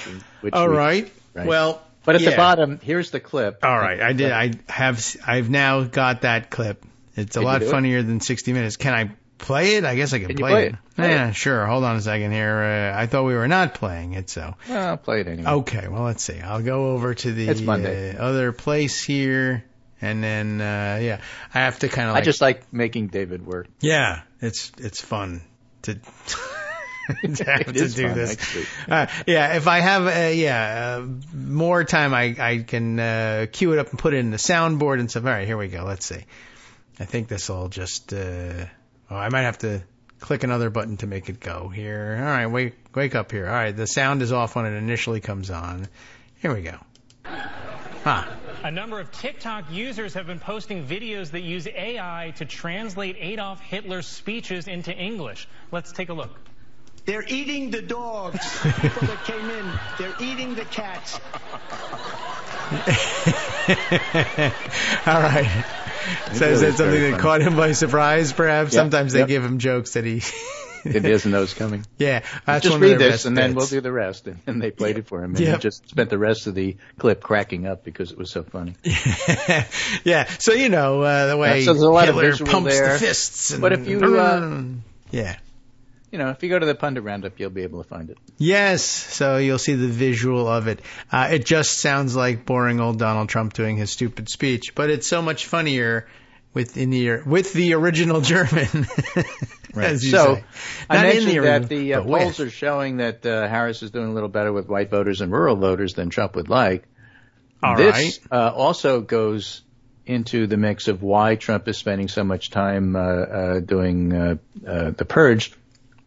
S2: right. Well,
S3: but at the bottom, here's the clip.
S2: All right. I've now got that clip. It's a lot funnier than 60 Minutes. Can I play it? I guess I can play it. Yeah, sure. Hold on a second here. I thought we were not playing it, so.
S3: Well, I'll play it anyway.
S2: Okay, well, let's see. I'll go over to the other place here, and then, I have to kind of
S3: I just like making David work.
S2: Yeah, it's fun to have to do this. If I have, more time, I can cue it up and put it in the soundboard and stuff. All right, here we go. Let's see. I think this will just, I might have to click another button to make it go here. All right, wake up here. All right, the sound is off when it initially comes on. Here we go.
S8: A number of TikTok users have been posting videos that use AI to translate Adolf Hitler's speeches into English. Let's take a look.
S12: They're eating the dogs. People that came in, they're eating the cats.
S2: All right. So is that something that caught him by surprise, perhaps? Yep. Sometimes they give him jokes that he
S3: doesn't know is coming.
S2: Yeah. That's
S3: just read this, and then we'll do the rest. And they played it for him. And he just spent the rest of the clip cracking up because it was so funny.
S2: Yeah. So, the way
S3: so there's a lot
S2: Hitler
S3: of
S2: pumps
S3: there.
S2: the fists.
S3: But if you...
S2: Yeah.
S3: If you go to the Pundit Roundup, you'll be able to find it.
S2: Yes, so you'll see the visual of it. It just sounds like boring old Donald Trump doing his stupid speech, but it's so much funnier with the original German.
S3: Right.
S2: As you say.
S3: I mentioned that the polls are showing that Harris is doing a little better with white voters and rural voters than Trump would like. This also goes into the mix of why Trump is spending so much time doing the Purge.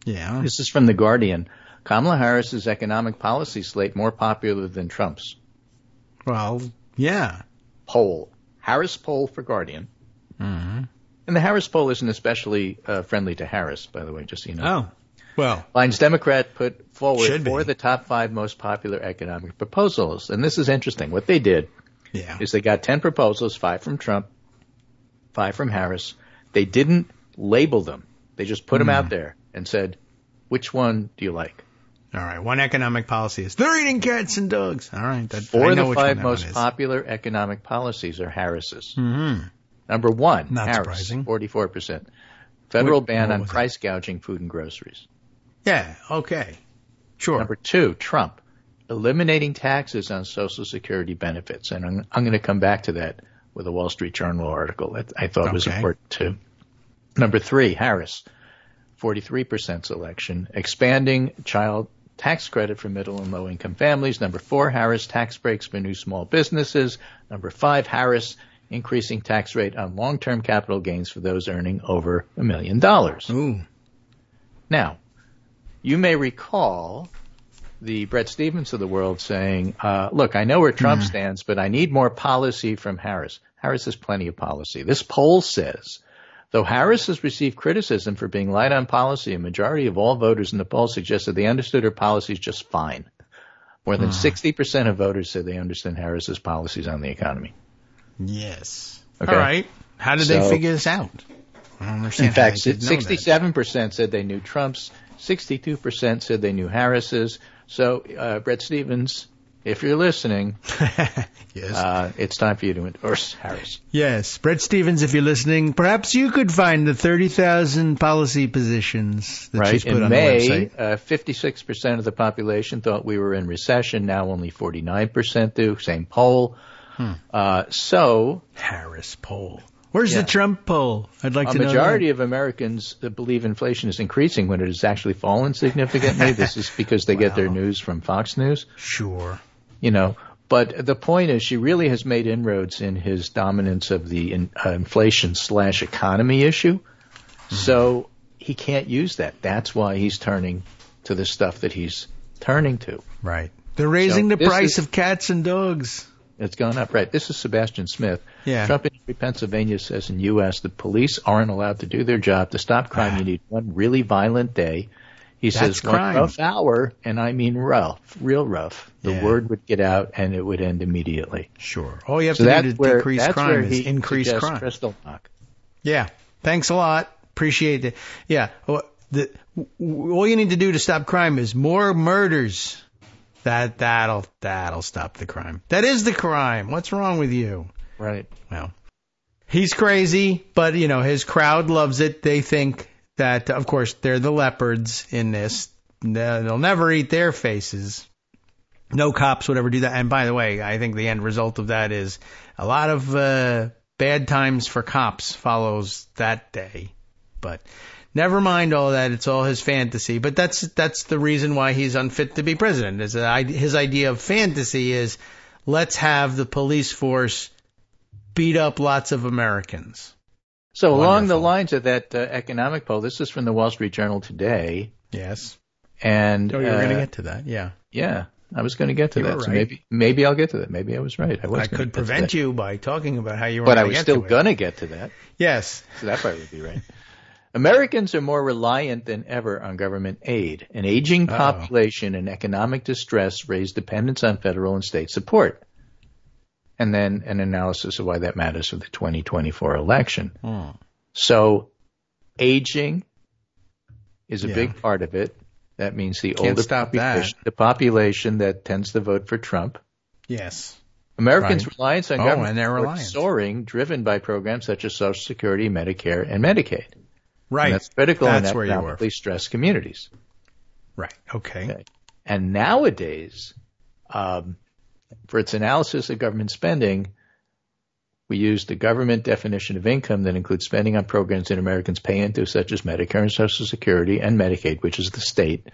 S2: Yeah.
S3: This is from The Guardian. Kamala Harris's economic policy slate more popular than Trump's.
S2: Well, yeah.
S3: Poll. Harris poll for Guardian.
S2: Mm-hmm.
S3: And the Harris poll isn't especially friendly to Harris, by the way, just so you know.
S2: Oh. Well.
S3: Biden's Democrat put forward for the top 5 most popular economic proposals. And this is interesting. What they did is they got 10 proposals, 5 from Trump, 5 from Harris. They didn't label them. They just put them out there and said, which one do you like?
S2: All right. One economic policy is they're eating cats and dogs. All right.
S3: 4 of the 5 most popular economic policies are Harris's.
S2: Mm-hmm.
S3: Number 1,
S2: Not
S3: Harris,
S2: surprising.
S3: 44%. Federal ban on price gouging food and groceries.
S2: Yeah. Okay. Sure.
S3: Number 2, Trump, eliminating taxes on Social Security benefits. And I'm going to come back to that with a Wall Street Journal article that I thought was important too. Number 3, Harris, 43% selection, expanding child tax credit for middle and low income families. Number 4, Harris, tax breaks for new small businesses. Number 5, Harris, increasing tax rate on long-term capital gains for those earning over $1 million.
S2: Ooh.
S3: Now, you may recall the Brett Stevens of the world saying, look, I know where Trump stands, but I need more policy from Harris. Harris has plenty of policy. This poll says, though Harris has received criticism for being light on policy, a majority of all voters in the poll suggested they understood her policies just fine. More than 60% of voters said they understand Harris's policies on the economy.
S2: Yes.
S3: Okay.
S2: All right. How did they figure this out? I don't understand.
S3: In fact, 67% said they knew Trump's, 62% said they knew Harris's. So Brett Stevens if you're listening,
S2: yes,
S3: it's time for you to endorse Harris.
S2: Yes. Brett Stevens, if you're listening, perhaps you could find the 30,000 policy positions that she's put on the website.
S3: In May, 56% of the population thought we were in recession. Now only 49% do. Same poll.
S2: Harris poll. Where's the Trump poll? I'd like to know.
S3: A majority of Americans believe inflation is increasing when it has actually fallen significantly. This is because they get their news from Fox News.
S2: Sure.
S3: But the point is she really has made inroads in his dominance of the inflation/economy issue. Mm-hmm. So he can't use that. That's why he's turning to the stuff that he's turning to.
S2: Right. They're raising the price of cats and dogs.
S3: It's gone up. Right. This is Sebastian Smith.
S2: Yeah.
S3: Trump in Pennsylvania says in U.S. the police aren't allowed to do their job. To stop crime, you need one really violent day. He says one rough hour, and I mean rough, real rough. The word would get out, and it would end immediately.
S2: Sure. All you have to do to decrease crime is increase crime.
S3: Crystal knock.
S2: Yeah. Thanks a lot. Appreciate it. Yeah. All you need to do to stop crime is more murders. That'll stop the crime. That is the crime. What's wrong with you?
S3: Right.
S2: Well, he's crazy, but his crowd loves it. They think that, of course, they're the leopards in this. They'll never eat their faces. No cops would ever do that. And by the way, I think the end result of that is a lot of bad times for cops follows that day. But never mind all that. It's all his fantasy. But that's the reason why he's unfit to be president. His idea of fantasy is let's have the police force beat up lots of Americans.
S3: So along the lines of that economic poll, this is from the Wall Street Journal today.
S2: Yes.
S3: And
S2: you were going to get to that. Yeah.
S3: Yeah. I was going to get to that.
S2: Right.
S3: So maybe I'll get to that. Maybe I was right.
S2: I could prevent you by talking about how you were
S3: going
S2: to
S3: get to it. But I was still going to get to that.
S2: Yes.
S3: So that part would be right. Americans are more reliant than ever on government aid. An aging population and economic distress raise dependence on federal and state support. And then an analysis of why that matters for the 2024 election. So aging is a big part of it. That means the older population, the population that tends to vote for Trump.
S2: Yes.
S3: Americans' reliance on government
S2: is
S3: soaring, driven by programs such as Social Security, Medicare, and Medicaid.
S2: Right.
S3: And that's critical in economically stressed communities.
S2: Right. Okay.
S3: And nowadays, for its analysis of government spending, we use the government definition of income that includes spending on programs that Americans pay into, such as Medicare and Social Security and Medicaid, which is the state,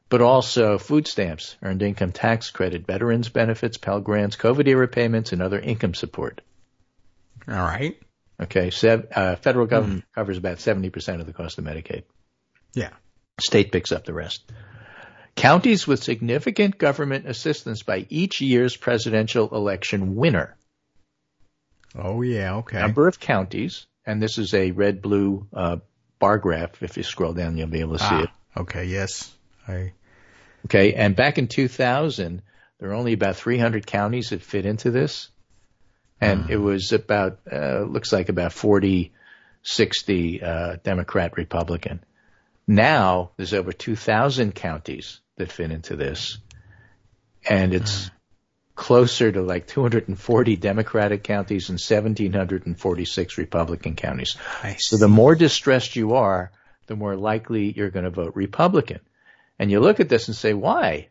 S3: but also food stamps, earned income tax credit, veterans benefits, Pell Grants, COVID-era payments, and other income support.
S2: All right.
S3: Okay. Federal government covers about 70% of the cost of Medicaid.
S2: Yeah.
S3: State picks up the rest. Counties with significant government assistance by each year's presidential election winner.
S2: Oh, yeah, okay.
S3: Number of counties, and this is a red-blue bar graph. If you scroll down, you'll be able to see it.
S2: Okay, yes.
S3: Okay, and back in 2000, there were only about 300 counties that fit into this, and it was about, looks like about 40-60 Democrat, Republican. Now, there's over 2,000 counties that fit into this, and it's closer to like 240 Democratic counties and 1,746 Republican counties. So the more distressed you are, the more likely you're going to vote Republican. And you look at this and say, why?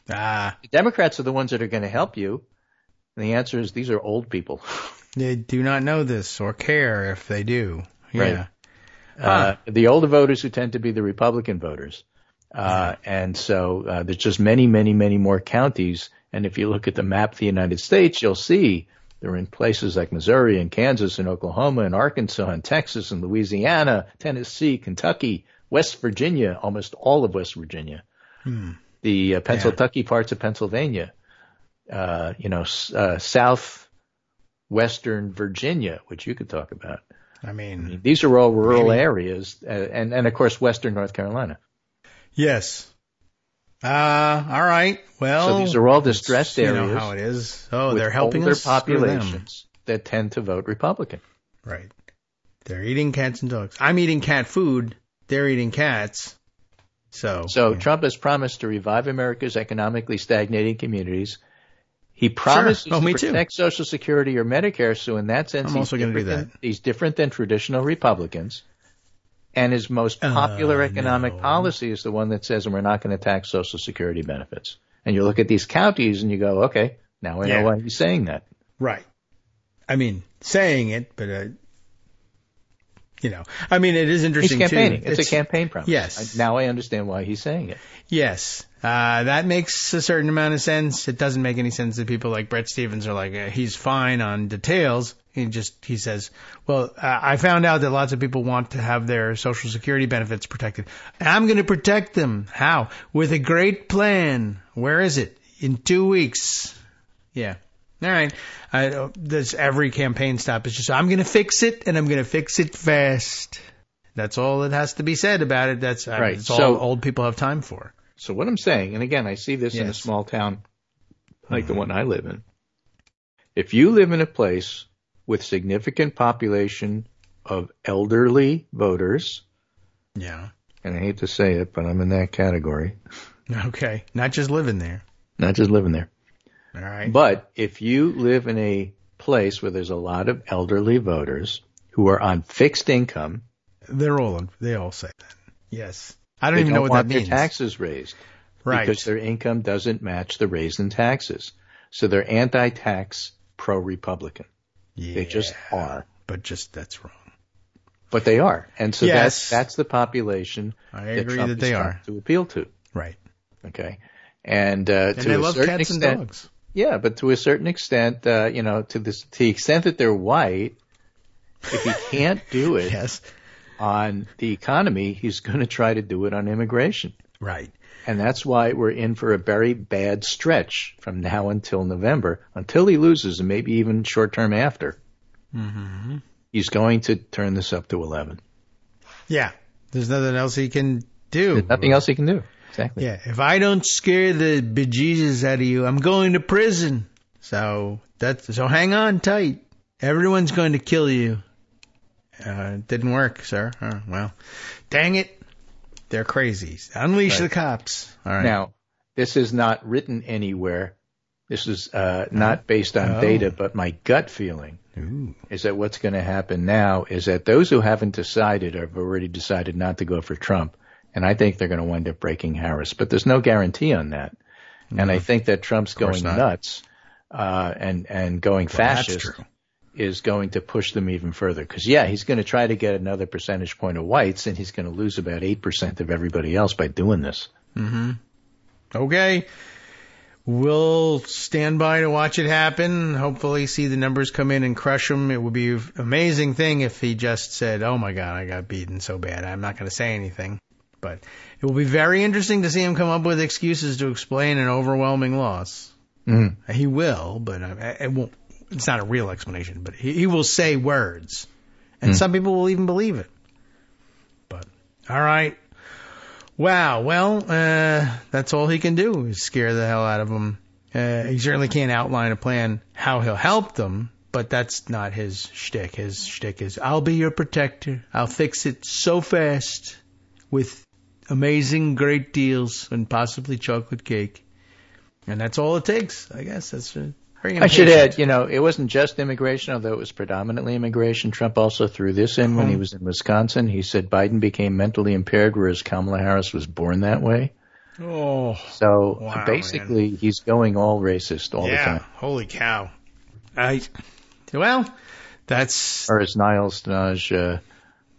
S3: The Democrats are the ones that are going to help you. And the answer is these are old people.
S2: They do not know this or care if they do. Yeah.
S3: Right. The older voters who tend to be the Republican voters. And so there's just many, many, many more counties. And if you look at the map of the United States, you'll see they're in places like Missouri and Kansas and Oklahoma and Arkansas and Texas and Louisiana, Tennessee, Kentucky, West Virginia, almost all of West Virginia, the Pennsylvania parts of Pennsylvania, southwestern Virginia, which you could talk about.
S2: I mean
S3: these are all rural areas, and of course, Western North Carolina.
S2: Yes. All right. Well,
S3: so these are all distressed areas.
S2: You know how it is. Oh, they're helping us.
S3: Populations that tend to vote Republican.
S2: Right. They're eating cats and dogs. I'm eating cat food. They're eating cats. So
S3: Trump has promised to revive America's economically stagnating communities. He promises to protect Social Security or Medicare, so in that sense,
S2: I'm also going to do that.
S3: He's different than traditional Republicans. And his most popular economic policy is the one that says we're not going to tax Social Security benefits. And you look at these counties and you go, okay, now I know why he's saying that.
S2: Right. I mean, saying it, but, I mean, it is interesting,
S3: He's campaigning.
S2: too.
S3: It's a campaign promise.
S2: Yes.
S3: Now I understand why he's saying it.
S2: Yes. That makes a certain amount of sense. It doesn't make any sense that people like Brett Stevens are like, he's fine on details. He says, well, I found out that lots of people want to have their Social Security benefits protected. I'm going to protect them. How? With a great plan. Where is it? In 2 weeks. Yeah. All right. This every campaign stop is just, I'm going to fix it, and I'm going to fix it fast. That's all that has to be said about it. That's
S3: right.
S2: That's all old people have time for.
S3: So what I'm saying, and again, I see this in a small town like the one I live in. If you live in a place with significant population of elderly voters, and I hate to say it, but I'm in that category.
S2: Okay. Not just living there.
S3: Not just living there.
S2: All right.
S3: But if you live in a place where there's a lot of elderly voters who are on fixed income,
S2: they all say that. Yes. I don't even know what that means.
S3: They don't want their taxes raised.
S2: Right.
S3: Because their income doesn't match the raise in taxes. So they're anti-tax, pro-Republican.
S2: Yeah.
S3: They just are.
S2: But that's wrong.
S3: But they are. And so that's the population
S2: I agree
S3: Trump
S2: that they are
S3: to appeal to.
S2: Right.
S3: Okay. And to
S2: they love
S3: certain
S2: cats
S3: extent,
S2: and dogs.
S3: Yeah, but to a certain extent, to the extent that they're white, if he can't do it on the economy, he's going to try to do it on immigration.
S2: Right.
S3: And that's why we're in for a very bad stretch from now until November, until he loses, and maybe even short term after.
S2: Mm-hmm.
S3: He's going to turn this up to 11.
S2: Yeah. There's nothing else he can do.
S3: There's nothing else he can do. Exactly.
S2: Yeah. If I don't scare the bejesus out of you, I'm going to prison. So hang on tight. Everyone's going to kill you. It didn't work, sir. Oh, well, dang it. They're crazy. Unleash the cops. All right.
S3: Now, this is not written anywhere. This is not based on data, but my gut feeling is that what's going to happen now is that those who haven't decided have already decided not to go for Trump. And I think they're going to wind up breaking Harris. But there's no guarantee on that. And I think that Trump's going nuts and going fascist is going to push them even further. Because, he's going to try to get another percentage point of whites, and he's going to lose about 8% of everybody else by doing this.
S2: Mm-hmm. Okay. We'll stand by to watch it happen. Hopefully see the numbers come in and crush them. It would be an amazing thing if he just said, oh, my God, I got beaten so bad. I'm not going to say anything. But it will be very interesting to see him come up with excuses to explain an overwhelming loss.
S3: Mm-hmm.
S2: He will, but it won't. It's not a real explanation, but he will say words. And some people will even believe it. But, all right. Wow. Well, that's all he can do is scare the hell out of them. He certainly can't outline a plan how he'll help them, but that's not his shtick. His shtick is, I'll be your protector. I'll fix it so fast with amazing great deals and possibly chocolate cake. And that's all it takes, I guess. That's
S3: I should add, it wasn't just immigration, although it was predominantly immigration. Trump also threw this in when he was in Wisconsin. He said Biden became mentally impaired, whereas Kamala Harris was born that way.
S2: Oh.
S3: So basically, he's going all racist all the time.
S2: Yeah, holy cow. That's...
S3: Or as Niles Stenage,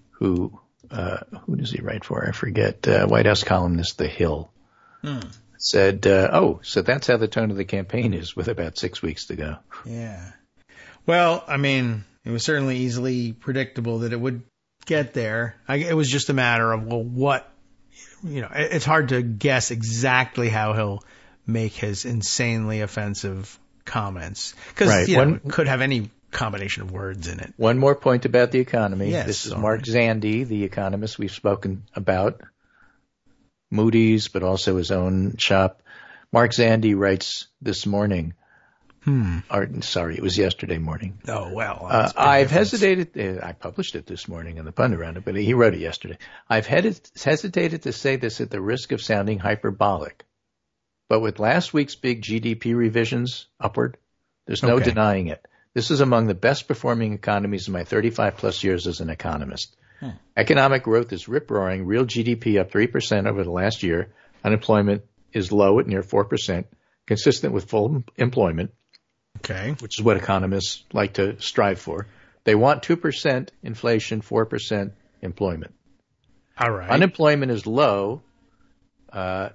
S3: who does he write for? I forget. White House columnist The Hill. Said, so that's how the tone of the campaign is with about 6 weeks to go.
S2: Yeah. Well, I mean, it was certainly easily predictable that it would get there. It was just a matter of, it's hard to guess exactly how he'll make his insanely offensive comments. Because, it could have any combination of words in it.
S3: One more point about the economy.
S2: Yes,
S3: this is Mark Zandi, the economist we've spoken about. Moody's, but also his own shop. Mark Zandi writes this morning, Sorry, it was yesterday morning.
S2: Oh, well.
S3: I've hesitated. I published it this morning in the pundit roundup, but he wrote it yesterday. I've hesitated to say this at the risk of sounding hyperbolic. But with last week's big GDP revisions upward, there's no denying it. This is among the best performing economies in my 35 plus years as an economist. Economic growth is rip-roaring, real GDP up 3% over the last year. Unemployment is low at near 4%, consistent with full employment.
S2: Okay.
S3: Which is what economists like to strive for. They want 2% inflation, 4% employment.
S2: All right.
S3: Unemployment is low.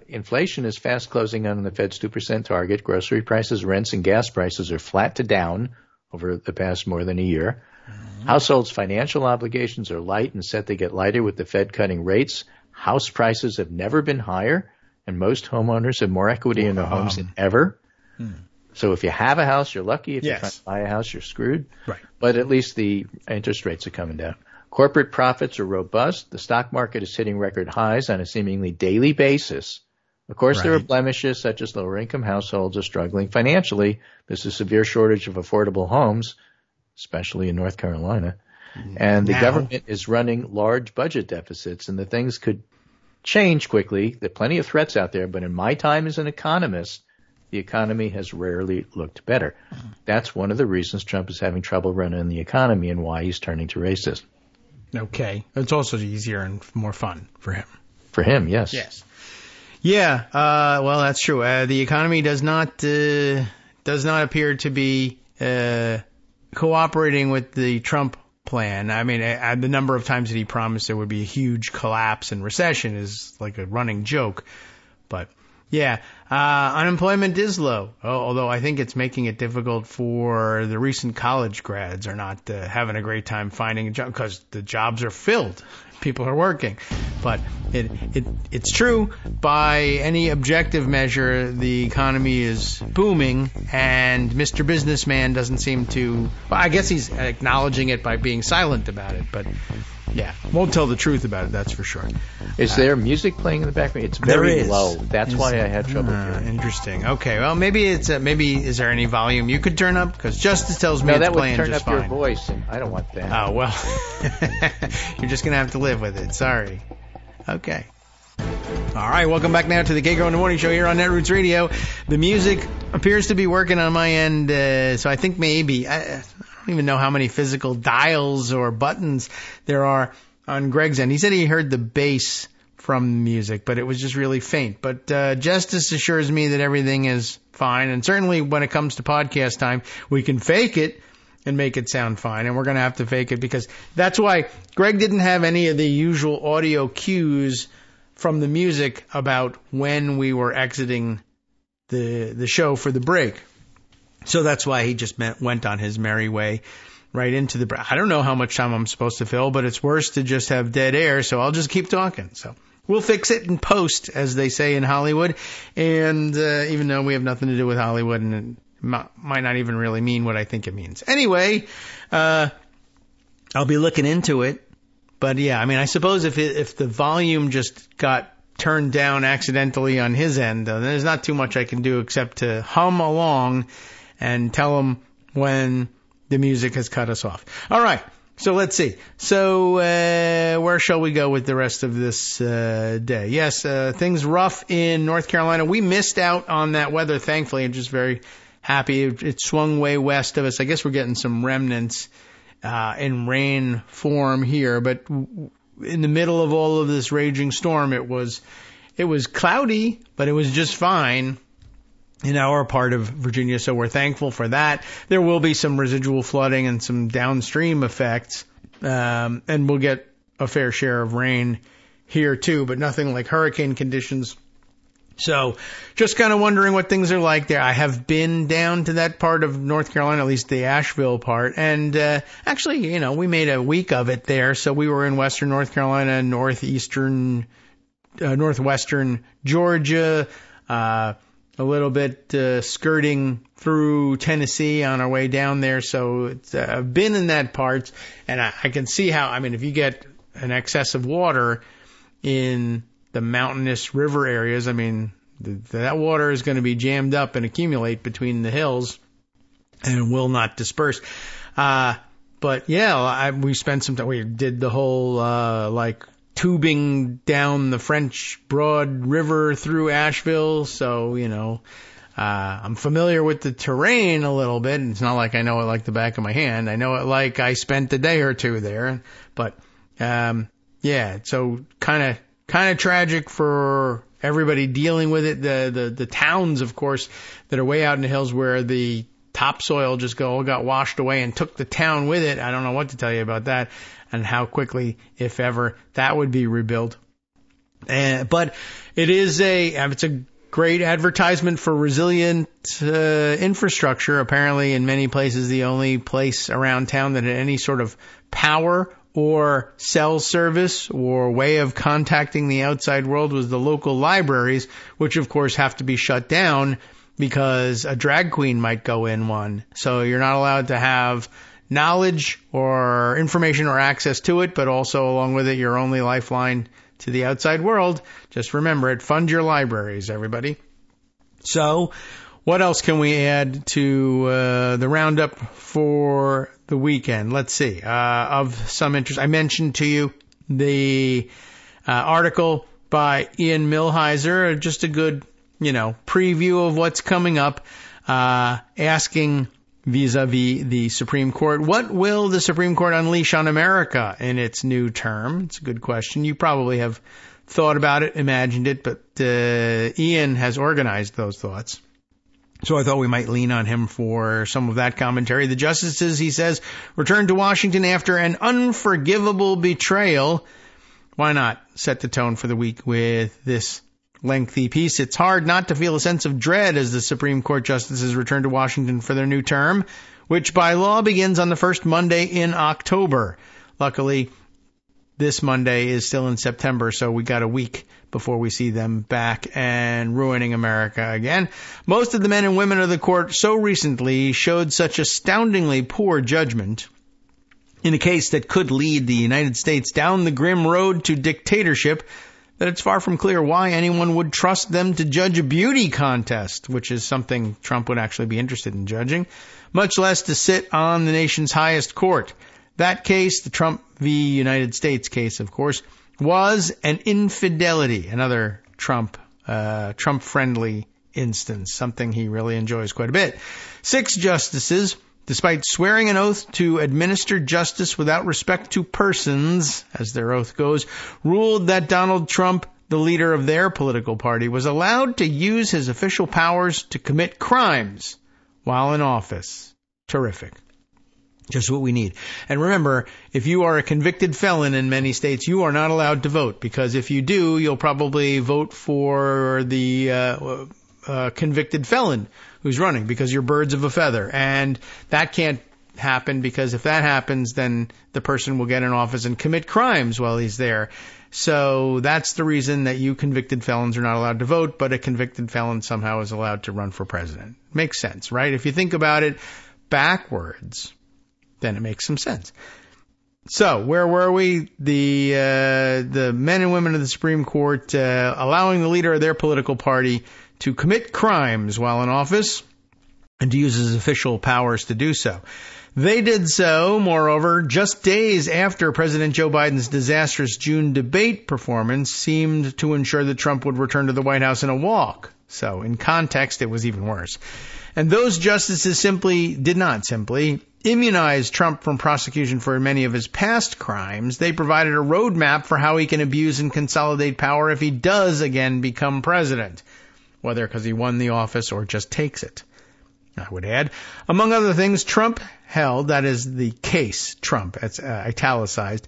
S3: Inflation is fast closing on the Fed's 2% target. Grocery prices, rents, and gas prices are flat to down over the past more than a year. Households' financial obligations are light and set to get lighter with the Fed cutting rates. House prices have never been higher, and most homeowners have more equity in their homes than ever. So if you have a house, you're lucky. If you try to buy a house, you're screwed.
S2: Right.
S3: But at least the interest rates are coming down. Corporate profits are robust. The stock market is hitting record highs on a seemingly daily basis. Of course, there are blemishes such as lower income households are struggling financially. There's a severe shortage of affordable homes, especially in North Carolina. And the government is running large budget deficits, and the things could change quickly. There are plenty of threats out there, but in my time as an economist, the economy has rarely looked better. That's one of the reasons Trump is having trouble running the economy and why he's turning to racism.
S2: Okay. It's also easier and more fun for him.
S3: For him, yes.
S2: Yes. Yeah. Well, that's true. The economy does not appear to be cooperating with the Trump plan. I mean, the number of times that he promised there would be a huge collapse and recession is like a running joke. But yeah, unemployment is low, although I think it's making it difficult for the recent college grads are not having a great time finding a job because the jobs are filled. People are working. But it's true by any objective measure, the economy is booming, and Mr. Businessman doesn't seem to, well, I guess he's acknowledging it by being silent about it, but yeah, won't tell the truth about it, that's for sure.
S3: Is there music playing in the background? It's very low. That's why I had trouble hearing.
S2: Interesting. Okay, well, maybe is there any volume you could turn up? Because Justice tells me it's playing just fine.
S3: No, that would turn up your voice, and I don't want that.
S2: Oh, well, you're just going to have to live with it. Sorry. Okay. All right, welcome back now to the Kagro in the Morning Show here on Netroots Radio. The music appears to be working on my end, so I think maybe, I don't even know how many physical dials or buttons there are on Greg's end. He said he heard the bass from the music, but it was just really faint. But Justice assures me that everything is fine, and certainly when it comes to podcast time, we can fake it and make it sound fine, and we're going to have to fake it because that's why Greg didn't have any of the usual audio cues from the music about when we were exiting the show for the break. So that's why he just went on his merry way right into the break. I don't know how much time I'm supposed to fill, but it's worse to just have dead air, so I'll just keep talking. So we'll fix it in post, as they say in Hollywood, and even though we have nothing to do with Hollywood and it might not even really mean what I think it means. Anyway, I'll be looking into it. But yeah, I mean, I suppose if the volume just got turned down accidentally on his end, there's not too much I can do except to hum along and tell him when the music has cut us off. All right, so let's see. So where shall we go with the rest of this day? Yes, things rough in North Carolina. We missed out on that weather, thankfully. I'm just very happy. It swung way west of us. I guess we're getting some remnants in rain form here, but in the middle of all of this raging storm, it was cloudy, but it was just fine in our part of Virginia, so we're thankful for that. There will be some residual flooding and some downstream effects, and we'll get a fair share of rain here too, but nothing like hurricane conditions. So just kind of wondering what things are like there. I have been down to that part of North Carolina, at least the Asheville part. And actually, we made a week of it there. So we were in western North Carolina, northwestern Georgia, a little bit skirting through Tennessee on our way down there. So I've been in that part. And I can see how, if you get an excess of water in the mountainous river areas, that water is going to be jammed up and accumulate between the hills. and will not disperse. But yeah, we spent some time. We did the whole like tubing down the French Broad River through Asheville. So I'm familiar with the terrain a little bit. It's not like I know it like the back of my hand. I know it like I spent a day or two there. But yeah, so kind of tragic for everybody dealing with it. The towns, of course, that are way out in the hills where the topsoil just all got washed away and took the town with it. I don't know what to tell you about that and how quickly, if ever, that would be rebuilt. But it's a great advertisement for resilient infrastructure. Apparently, in many places, the only place around town that had any sort of power or cell service or way of contacting the outside world was the local libraries, which, of course, have to be shut down because a drag queen might go in one. So you're not allowed to have knowledge or information or access to it, but also along with it, your only lifeline to the outside world. Just remember it. Fund your libraries, everybody. So what else can we add to the roundup for the weekend? Let's see. Of some interest, I mentioned to you the article by Ian Millhiser, just a good preview of what's coming up, asking vis-a-vis the Supreme Court, what will the Supreme Court unleash on America in its new term? It's a good question. You probably have thought about it, imagined it, but Ian has organized those thoughts. So I thought we might lean on him for some of that commentary. The justices, he says, returned to Washington after an unforgivable betrayal. Why not set the tone for the week with this lengthy piece? It's hard not to feel a sense of dread as the Supreme Court justices return to Washington for their new term, which by law begins on the first Monday in October. Luckily, this Monday is still in September, so we got a week before we see them back and ruining America again. Most of the men and women of the court so recently showed such astoundingly poor judgment in a case that could lead the United States down the grim road to dictatorship that it's far from clear why anyone would trust them to judge a beauty contest, which is something Trump would actually be interested in judging, much less to sit on the nation's highest court. That case, the Trump v. United States case, of course, was an infidelity, another Trump-friendly instance, something he really enjoys quite a bit. 6 justices, despite swearing an oath to administer justice without respect to persons, as their oath goes, ruled that Donald Trump, the leader of their political party, was allowed to use his official powers to commit crimes while in office. Terrific. Just what we need. And remember, if you are a convicted felon in many states, you are not allowed to vote, because if you do, you'll probably vote for the convicted felon who's running, because you're birds of a feather. And that can't happen, because if that happens, then the person will get in office and commit crimes while he's there. So that's the reason that you convicted felons are not allowed to vote, but a convicted felon somehow is allowed to run for president. Makes sense, right? If you think about it backwards, then it makes some sense. So where were we? The men and women of the Supreme Court allowing the leader of their political party to commit crimes while in office and to use his official powers to do so. They did so, moreover, just days after President Joe Biden's disastrous June debate performance seemed to ensure that Trump would return to the White House in a walk. So in context, it was even worse. And those justices did not simply immunize Trump from prosecution for many of his past crimes. They provided a roadmap for how he can abuse and consolidate power if he does again become president, whether because he won the office or just takes it. I would add, among other things, Trump held, that is the case, Trump, it's italicized,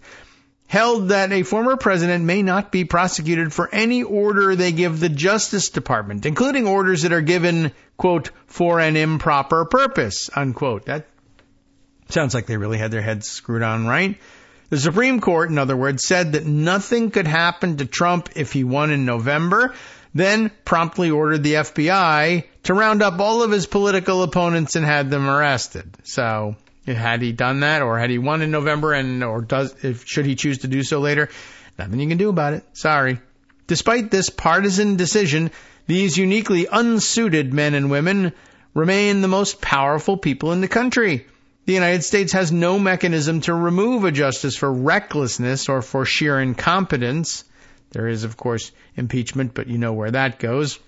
S2: held that a former president may not be prosecuted for any order they give the Justice Department, including orders that are given, quote, for an improper purpose, unquote. That sounds like they really had their heads screwed on, right? The Supreme Court, in other words, said that nothing could happen to Trump if he won in November, then promptly ordered the FBI to round up all of his political opponents and had them arrested. So had he done that, or had he won in November, should he choose to do so later? Nothing you can do about it. Sorry. Despite this partisan decision, these uniquely unsuited men and women remain the most powerful people in the country. The United States has no mechanism to remove a justice for recklessness or for sheer incompetence. There is, of course, impeachment, but you know where that goes.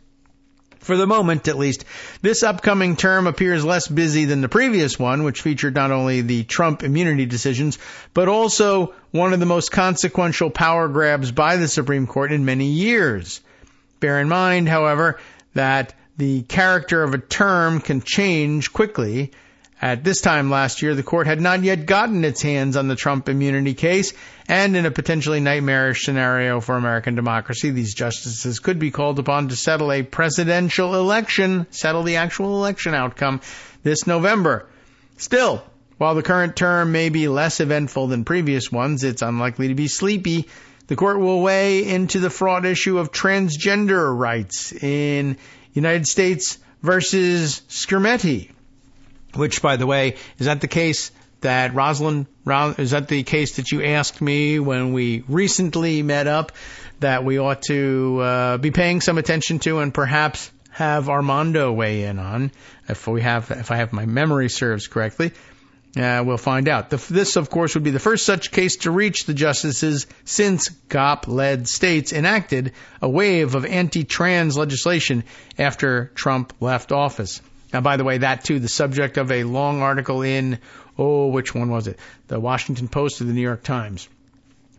S2: For the moment, at least, this upcoming term appears less busy than the previous one, which featured not only the Trump immunity decisions, but also one of the most consequential power grabs by the Supreme Court in many years. Bear in mind, however, that the character of a term can change quickly. At this time last year, the court had not yet gotten its hands on the Trump immunity case, and in a potentially nightmarish scenario for American democracy, these justices could be called upon to settle a presidential election, settle the actual election outcome this November. Still, while the current term may be less eventful than previous ones, it's unlikely to be sleepy. The court will weigh into the fraught issue of transgender rights in United States versus Scaramucci. Which, by the way, is that the case that is that the case that you asked me when we recently met up that we ought to be paying some attention to and perhaps have Armando weigh in on? If I have my memory serves correctly, we'll find out. This, of course, would be the first such case to reach the justices since GOP-led states enacted a wave of anti-trans legislation after Trump left office. Now, by the way, that too, the subject of a long article in, which one was it? The Washington Post or the New York Times,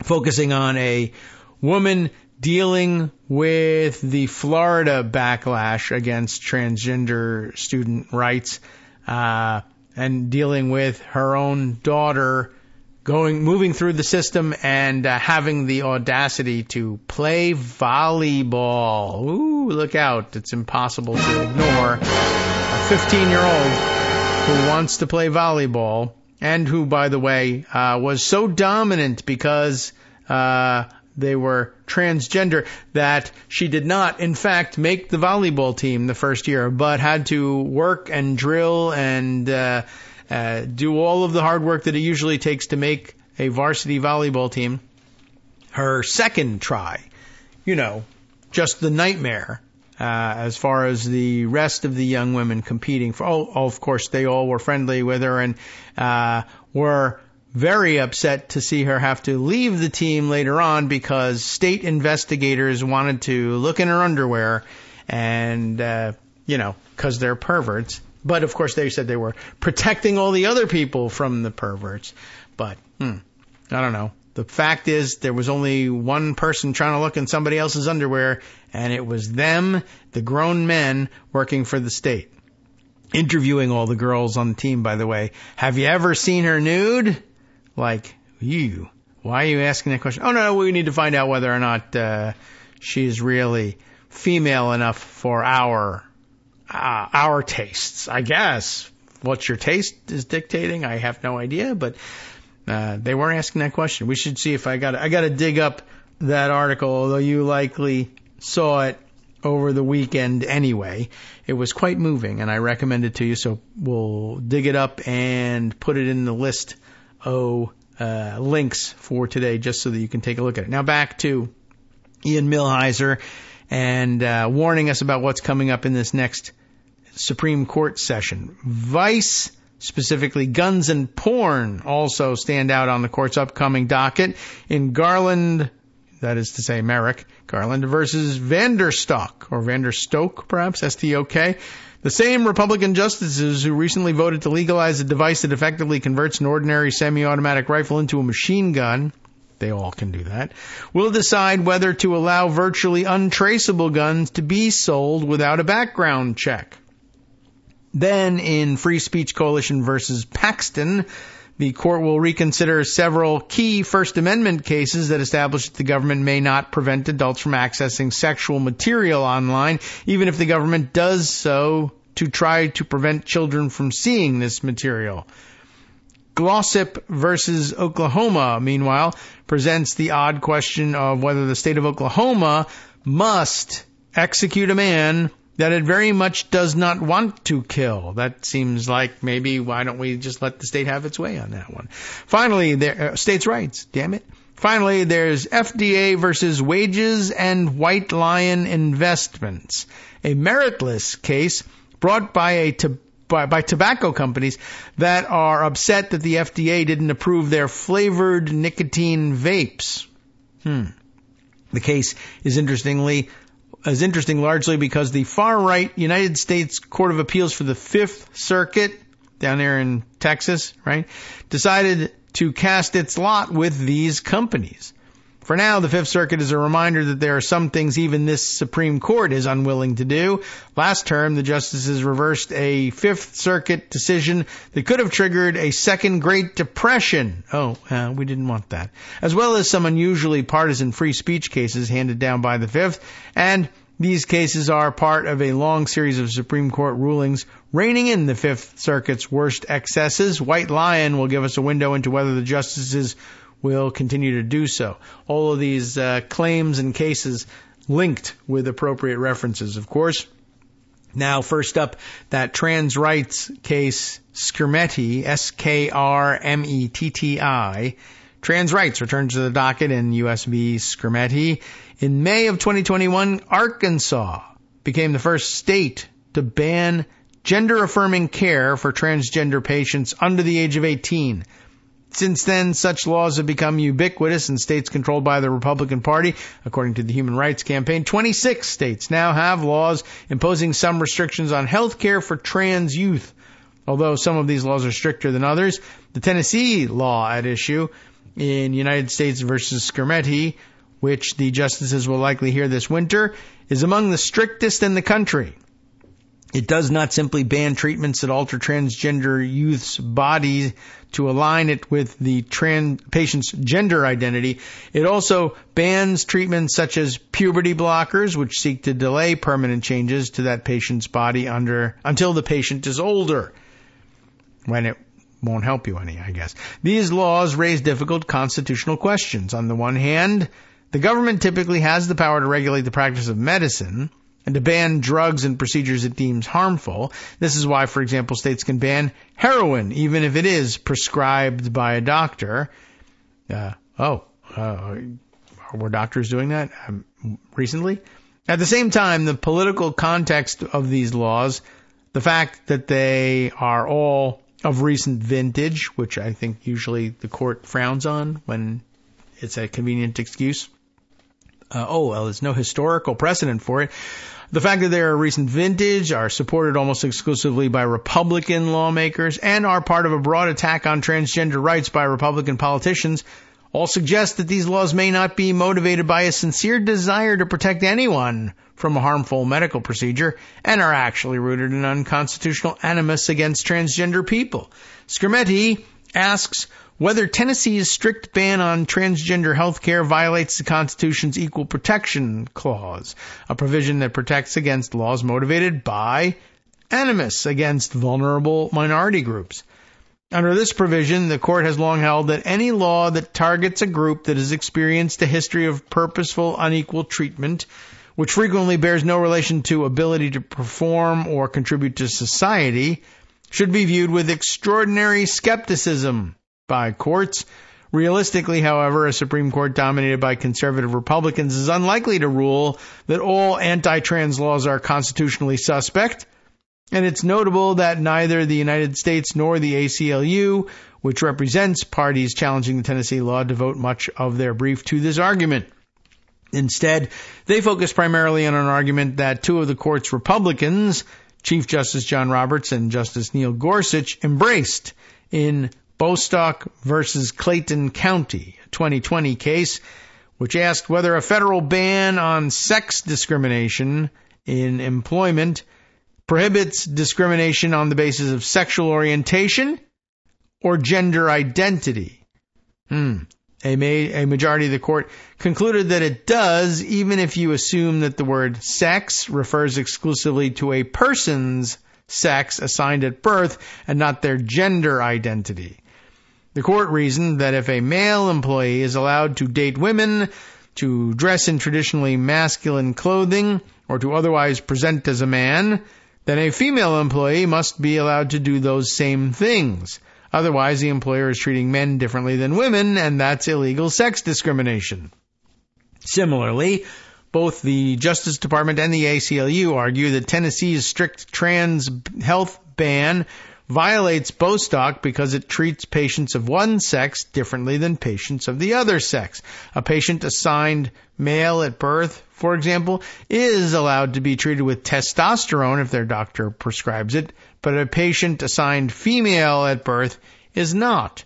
S2: focusing on a woman dealing with the Florida backlash against transgender student rights, and dealing with her own daughter moving through the system and having the audacity to play volleyball. Ooh, look out. It's impossible to ignore. A 15-year-old who wants to play volleyball and who, by the way, was so dominant because they were transgender that she did not, in fact, make the volleyball team the first year, but had to work and drill and do all of the hard work that it usually takes to make a varsity volleyball team. Her second try, just the nightmare. As far as the rest of the young women competing for, of course, they all were friendly with her and were very upset to see her have to leave the team later on because state investigators wanted to look in her underwear and, because they're perverts. But, of course, they said they were protecting all the other people from the perverts. But, I don't know. The fact is there was only one person trying to look in somebody else's underwear, and it was them, the grown men, working for the state. Interviewing all the girls on the team, by the way. Have you ever seen her nude? Like, you. Why are you asking that question? Oh, no, we need to find out whether or not she's really female enough for our tastes, I guess. What your taste is dictating, I have no idea, but they weren't asking that question. We should see if I got to dig up that article, although you likely saw it over the weekend anyway. It was quite moving, and I recommend it to you, so we'll dig it up and put it in the list of links for today just so that you can take a look at it. Now back to Ian Millhiser and warning us about what's coming up in this next Supreme Court session. Vice, specifically guns and porn, also stand out on the court's upcoming docket in Garland, that is to say Merrick, Garland versus Vanderstock, or Vanderstoke, perhaps, S-T-O-K. The same Republican justices who recently voted to legalize a device that effectively converts an ordinary semi-automatic rifle into a machine gun, they all can do that, will decide whether to allow virtually untraceable guns to be sold without a background check. Then, in Free Speech Coalition versus Paxton, the court will reconsider several key First Amendment cases that establish that the government may not prevent adults from accessing sexual material online, even if the government does so to try to prevent children from seeing this material. Glossip versus Oklahoma, meanwhile, presents the odd question of whether the state of Oklahoma must execute a man that it very much does not want to kill. That seems like maybe why don't we just let the state have its way on that one. Finally, states' rights, damn it. Finally, there's FDA versus Wages and White Lion Investments, a meritless case brought by a by tobacco companies that are upset that the FDA didn't approve their flavored nicotine vapes. The case is interesting largely because the far-right United States Court of Appeals for the Fifth Circuit, down there in Texas, right, decided to cast its lot with these companies. For now, the Fifth Circuit is a reminder that there are some things even this Supreme Court is unwilling to do. Last term, the justices reversed a Fifth Circuit decision that could have triggered a second Great Depression. We didn't want that. As well as some unusually partisan free speech cases handed down by the Fifth. And these cases are part of a long series of Supreme Court rulings reining in the Fifth Circuit's worst excesses. White Lion will give us a window into whether the justices will continue to do so. All of these claims and cases linked with appropriate references, of course. Now, first up, that trans rights case, Skrmetti, Skrmetti. Trans rights returned to the docket in U.S. v. Skrmetti. In May of 2021, Arkansas became the first state to ban gender-affirming care for transgender patients under the age of 18. Since then, such laws have become ubiquitous in states controlled by the Republican Party. According to the Human Rights Campaign, 26 states now have laws imposing some restrictions on health care for trans youth. Although some of these laws are stricter than others, the Tennessee law at issue in United States versus Skrmetti, which the justices will likely hear this winter, is among the strictest in the country. It does not simply ban treatments that alter transgender youth's body to align it with the patient's gender identity. It also bans treatments such as puberty blockers, which seek to delay permanent changes to that patient's body until the patient is older, when it won't help you any, I guess. These laws raise difficult constitutional questions. On the one hand, the government typically has the power to regulate the practice of medicine and to ban drugs and procedures it deems harmful. This is why, for example, states can ban heroin, even if it is prescribed by a doctor. Were doctors doing that recently? At the same time, the political context of these laws, the fact that they are all of recent vintage, which I think usually the court frowns on when it's a convenient excuse. There's no historical precedent for it. The fact that they are recent vintage, are supported almost exclusively by Republican lawmakers, and are part of a broad attack on transgender rights by Republican politicians all suggest that these laws may not be motivated by a sincere desire to protect anyone from a harmful medical procedure and are actually rooted in unconstitutional animus against transgender people. Skrmetti asks whether Tennessee's strict ban on transgender health care violates the Constitution's Equal Protection Clause, a provision that protects against laws motivated by animus against vulnerable minority groups. Under this provision, the court has long held that any law that targets a group that has experienced a history of purposeful unequal treatment, which frequently bears no relation to ability to perform or contribute to society, should be viewed with extraordinary skepticism by courts. Realistically, however, a Supreme Court dominated by conservative Republicans is unlikely to rule that all anti-trans laws are constitutionally suspect, and it's notable that neither the United States nor the ACLU, which represents parties challenging the Tennessee law, devote much of their brief to this argument. Instead, they focus primarily on an argument that two of the court's Republicans, Chief Justice John Roberts and Justice Neil Gorsuch, embraced in Bostock versus Clayton County, a 2020 case, which asked whether a federal ban on sex discrimination in employment prohibits discrimination on the basis of sexual orientation or gender identity. A majority of the court concluded that it does, even if you assume that the word sex refers exclusively to a person's sex assigned at birth and not their gender identity. The court reasoned that if a male employee is allowed to date women, to dress in traditionally masculine clothing, or to otherwise present as a man, then a female employee must be allowed to do those same things. Otherwise, the employer is treating men differently than women, and that's illegal sex discrimination. Similarly, both the Justice Department and the ACLU argue that Tennessee's strict trans health ban violates Bostock because it treats patients of one sex differently than patients of the other sex. A patient assigned male at birth, for example, is allowed to be treated with testosterone if their doctor prescribes it, but a patient assigned female at birth is not.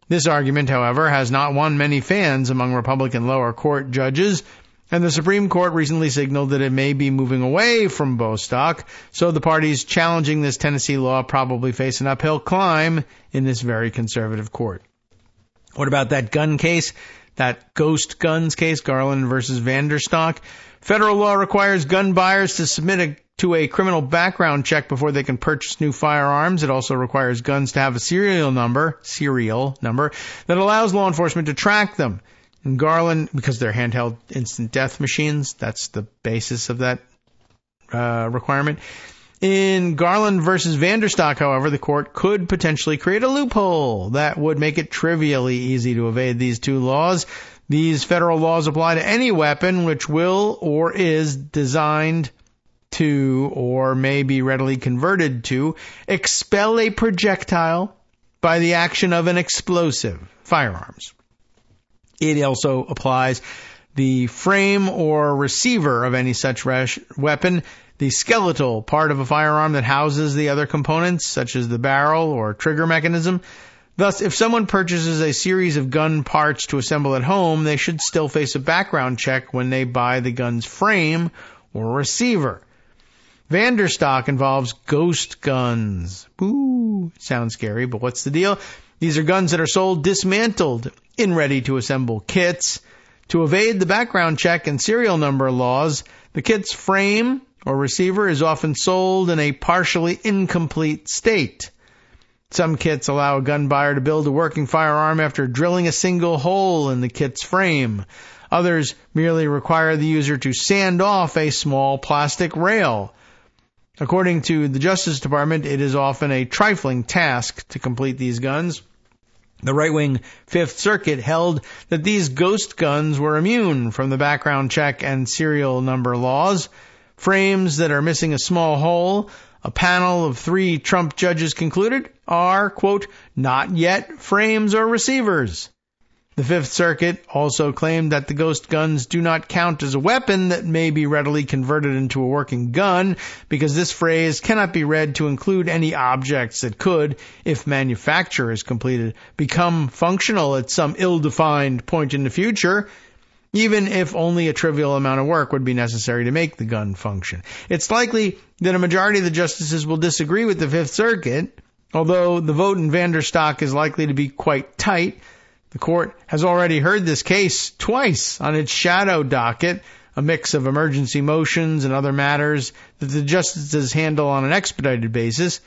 S2: This argument, however, has not won many fans among Republican lower court judges, and the Supreme Court recently signaled that it may be moving away from Bostock, so the parties challenging this Tennessee law probably face an uphill climb in this very conservative court. What about that gun case? That ghost guns case, Garland versus Vanderstock? Federal law requires gun buyers to submit to a criminal background check before they can purchase new firearms. It also requires guns to have a serial number that allows law enforcement to track them. In Garland, because they're handheld instant death machines, that's the basis of that requirement. In Garland versus Vanderstock, however, the court could potentially create a loophole that would make it trivially easy to evade these two laws. These federal laws apply to any weapon which will or is designed to or may be readily converted to expel a projectile by the action of an explosive, firearms. It also applies the frame or receiver of any such weapon, the skeletal part of a firearm that houses the other components, such as the barrel or trigger mechanism. Thus, if someone purchases a series of gun parts to assemble at home, they should still face a background check when they buy the gun's frame or receiver. Vanderstock involves ghost guns. Ooh, sounds scary, but what's the deal? These are guns that are sold dismantled in ready-to-assemble kits. To evade the background check and serial number laws, the kit's frame or receiver is often sold in a partially incomplete state. Some kits allow a gun buyer to build a working firearm after drilling a single hole in the kit's frame. Others merely require the user to sand off a small plastic rail. According to the Justice Department, it is often a trifling task to complete these guns. The right-wing Fifth Circuit held that these ghost guns were immune from the background check and serial number laws. Frames that are missing a small hole, a panel of 3 Trump judges concluded, are, quote, not yet frames or receivers. The Fifth Circuit also claimed that the ghost guns do not count as a weapon that may be readily converted into a working gun, because this phrase cannot be read to include any objects that could, if manufacture is completed, become functional at some ill-defined point in the future, even if only a trivial amount of work would be necessary to make the gun function. It's likely that a majority of the justices will disagree with the Fifth Circuit, although the vote in Vanderstock is likely to be quite tight. The court has already heard this case twice on its shadow docket, a mix of emergency motions and other matters that the justices handle on an expedited basis,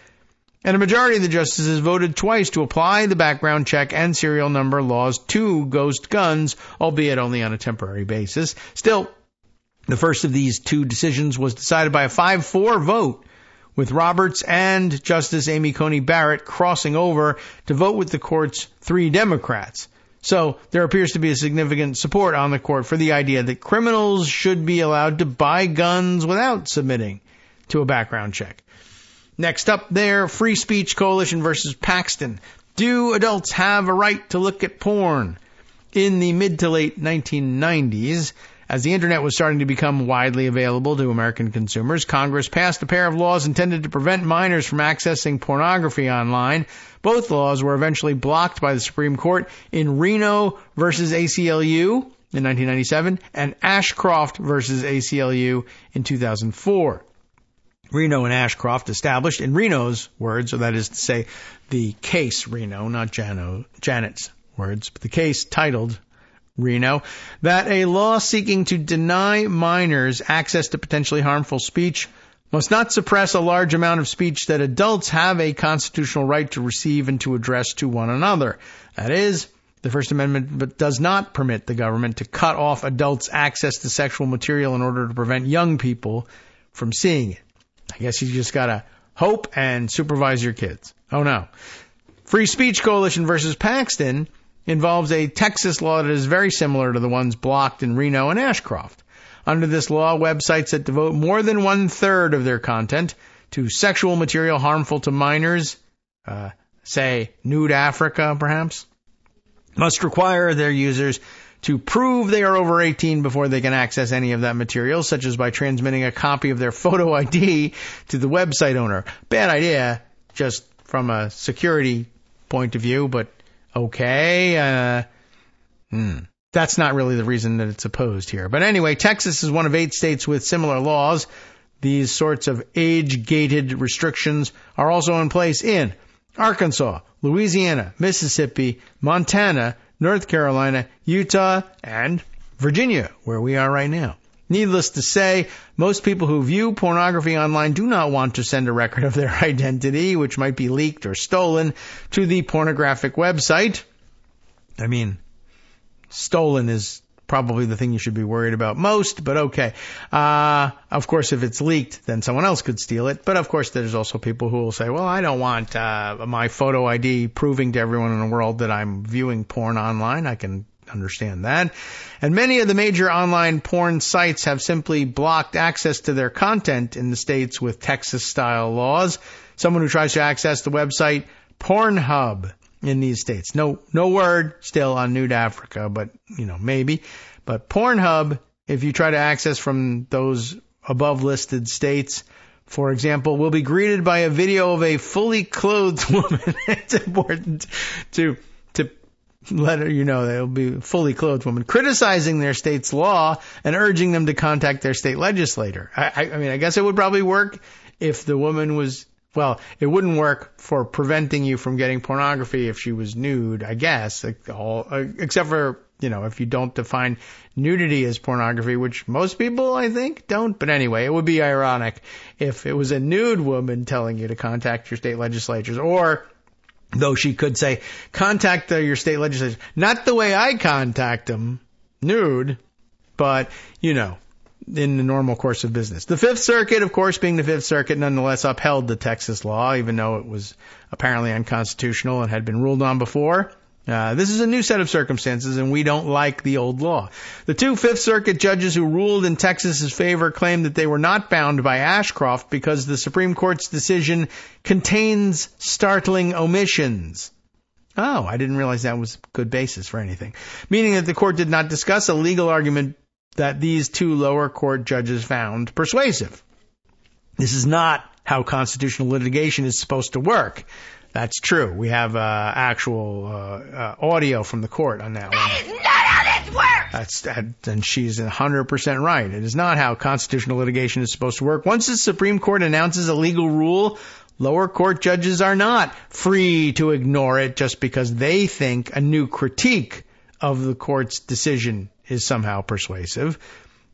S2: and a majority of the justices voted twice to apply the background check and serial number laws to ghost guns, albeit only on a temporary basis. Still, the first of these 2 decisions was decided by a 5-4 vote, with Roberts and Justice Amy Coney Barrett crossing over to vote with the court's 3 Democrats. So there appears to be a significant support on the court for the idea that criminals should be allowed to buy guns without submitting to a background check. Next up there, Free Speech Coalition versus Paxton. Do adults have a right to look at porn? In the mid to late 1990s, as the internet was starting to become widely available to American consumers, Congress passed a pair of laws intended to prevent minors from accessing pornography online. Both laws were eventually blocked by the Supreme Court in Reno versus ACLU in 1997 and Ashcroft versus ACLU in 2004. Reno and Ashcroft established, in Reno's words, or that is to say, the case Reno, not Janet's words, but the case titled Reno, that a law seeking to deny minors access to potentially harmful speech must not suppress a large amount of speech that adults have a constitutional right to receive and to address to one another. That is, the First Amendment does not permit the government to cut off adults' access to sexual material in order to prevent young people from seeing it. I guess you just gotta hope and supervise your kids. Oh no. Free Speech Coalition versus Paxton involves a Texas law that is very similar to the ones blocked in Reno and Ashcroft. Under this law, websites that devote more than 1/3 of their content to sexual material harmful to minors, say nude Africa perhaps, must require their users to prove they are over 18 before they can access any of that material, such as by transmitting a copy of their photo ID to the website owner. Bad idea, just from a security point of view, but okay. That's not really the reason that it's opposed here. But anyway, Texas is one of 8 states with similar laws. These sorts of age-gated restrictions are also in place in Arkansas, Louisiana, Mississippi, Montana, North Carolina, Utah, and Virginia, where we are right now. Needless to say, most people who view pornography online do not want to send a record of their identity, which might be leaked or stolen, to the pornographic website. I mean, stolen is probably the thing you should be worried about most, but okay. Of course, if it's leaked, then someone else could steal it. But of course, there's also people who will say, well, I don't want my photo ID proving to everyone in the world that I'm viewing porn online. I can understand that. And many of the major online porn sites have simply blocked access to their content in the states with Texas-style laws. Someone who tries to access the website Pornhub in these states. No word still on nude Africa, but, maybe. But Pornhub, if you try to access from those above listed states, for example, will be greeted by a video of a fully clothed woman. It's important to let her, they'll be a fully clothed woman criticizing their state's law and urging them to contact their state legislator. I guess it would probably work if the woman was, well, it wouldn't work for preventing you from getting pornography if she was nude, I guess, except for, if you don't define nudity as pornography, which most people, I think, don't. But anyway, it would be ironic if it was a nude woman telling you to contact your state legislatures, or though she could say, contact your state legislature. Not the way I contact them, nude, but, in the normal course of business. The Fifth Circuit, of course, being the Fifth Circuit, nonetheless upheld the Texas law, even though it was apparently unconstitutional and had been ruled on before. This is a new set of circumstances, and we don't like the old law. The 2 Fifth Circuit judges who ruled in Texas's favor claimed that they were not bound by Ashcroft because the Supreme Court's decision contains startling omissions. Oh, I didn't realize that was a good basis for anything. Meaning that the court did not discuss a legal argument that these 2 lower court judges found persuasive. This is not how constitutional litigation is supposed to work. That's true. We have actual audio from the court on that one.
S13: That is not how this works!
S2: And she's 100% right. It is not how constitutional litigation is supposed to work. Once the Supreme Court announces a legal rule, lower court judges are not free to ignore it just because they think a new critique of the court's decision is somehow persuasive.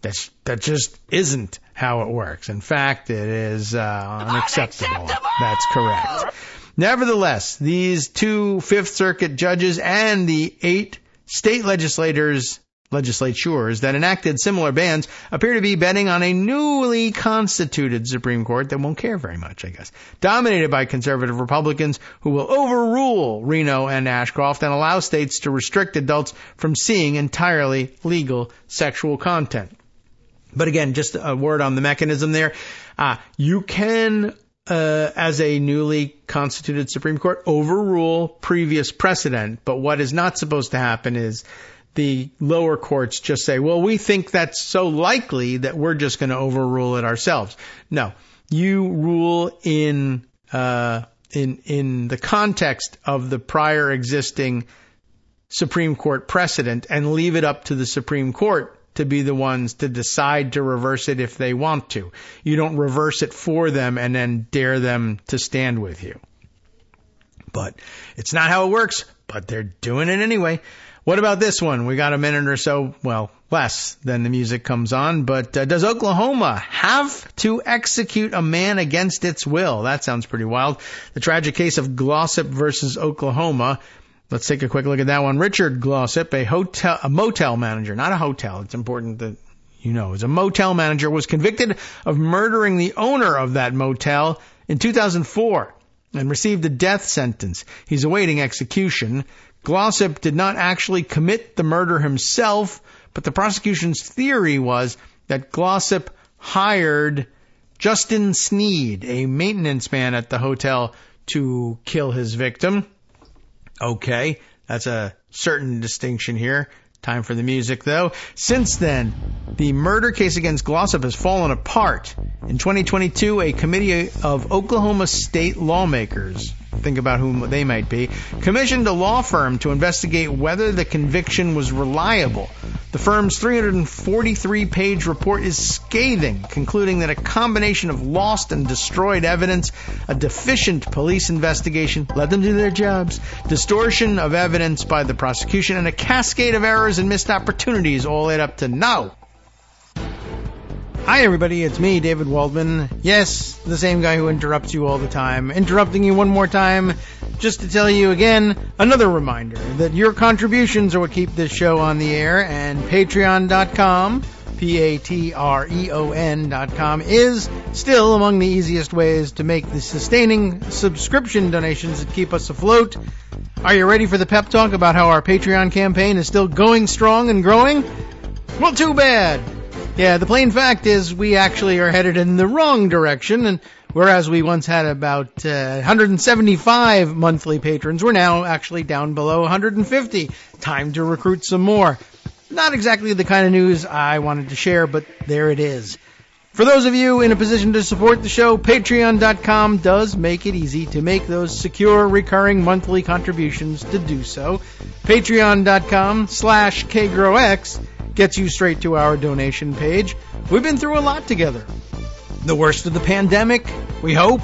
S2: That just isn't how it works. In fact, it is unacceptable. That's correct. Nevertheless, these 2 Fifth Circuit judges and the 8 state legislatures that enacted similar bans appear to be betting on a newly constituted Supreme Court that won't care very much, I guess, dominated by conservative Republicans who will overrule Reno and Ashcroft and allow states to restrict adults from seeing entirely legal sexual content. But again, just a word on the mechanism there. You can, as a newly constituted Supreme Court, overrule previous precedent. But what is not supposed to happen is the lower courts just say, well, we think that's so likely that we're just going to overrule it ourselves. No, you rule in the context of the prior existing Supreme Court precedent and leave it up to the Supreme Court to be the ones to decide to reverse it if they want to. You don't reverse it for them and then dare them to stand with you. But it's not how it works, but they're doing it anyway. What about this one? We got a minute or so, well, less than the music comes on, but does Oklahoma have to execute a man against its will? That sounds pretty wild. The tragic case of Glossip versus Oklahoma. Let's take a quick look at that one. Richard Glossip, a motel manager, not a hotel. It's important that is a motel manager, was convicted of murdering the owner of that motel in 2004 and received a death sentence. He's awaiting execution. Glossip did not actually commit the murder himself, but the prosecution's theory was that Glossip hired Justin Sneed, a maintenance man at the hotel, to kill his victim. Okay, that's a certain distinction here. Time for the music, though. Since then, the murder case against Glossop has fallen apart. In 2022, a committee of Oklahoma state lawmakers, think about whom they might be, commissioned a law firm to investigate whether the conviction was reliable. The firm's 343-page report is scathing, concluding that a combination of lost and destroyed evidence, a deficient police investigation, let them do their jobs, distortion of evidence by the prosecution, and a cascade of errors and missed opportunities all add up to no. Hi everybody, it's me, David Waldman. Yes, the same guy who interrupts you all the time. Interrupting you one more time just to tell you again, another reminder that your contributions are what keep this show on the air, and Patreon.com, Patreon.com, is still among the easiest ways to make the sustaining subscription donations that keep us afloat. Are you ready for the pep talk about how our Patreon campaign is still going strong and growing? Well, too bad. Yeah, the plain fact is we actually are headed in the wrong direction, and whereas we once had about 175 monthly patrons, we're now actually down below 150. Time to recruit some more. Not exactly the kind of news I wanted to share, but there it is. For those of you in a position to support the show, Patreon.com does make it easy to make those secure, recurring monthly contributions to do so. Patreon.com/KagroX gets you straight to our donation page. We've been through a lot together. The worst of the pandemic, we hope.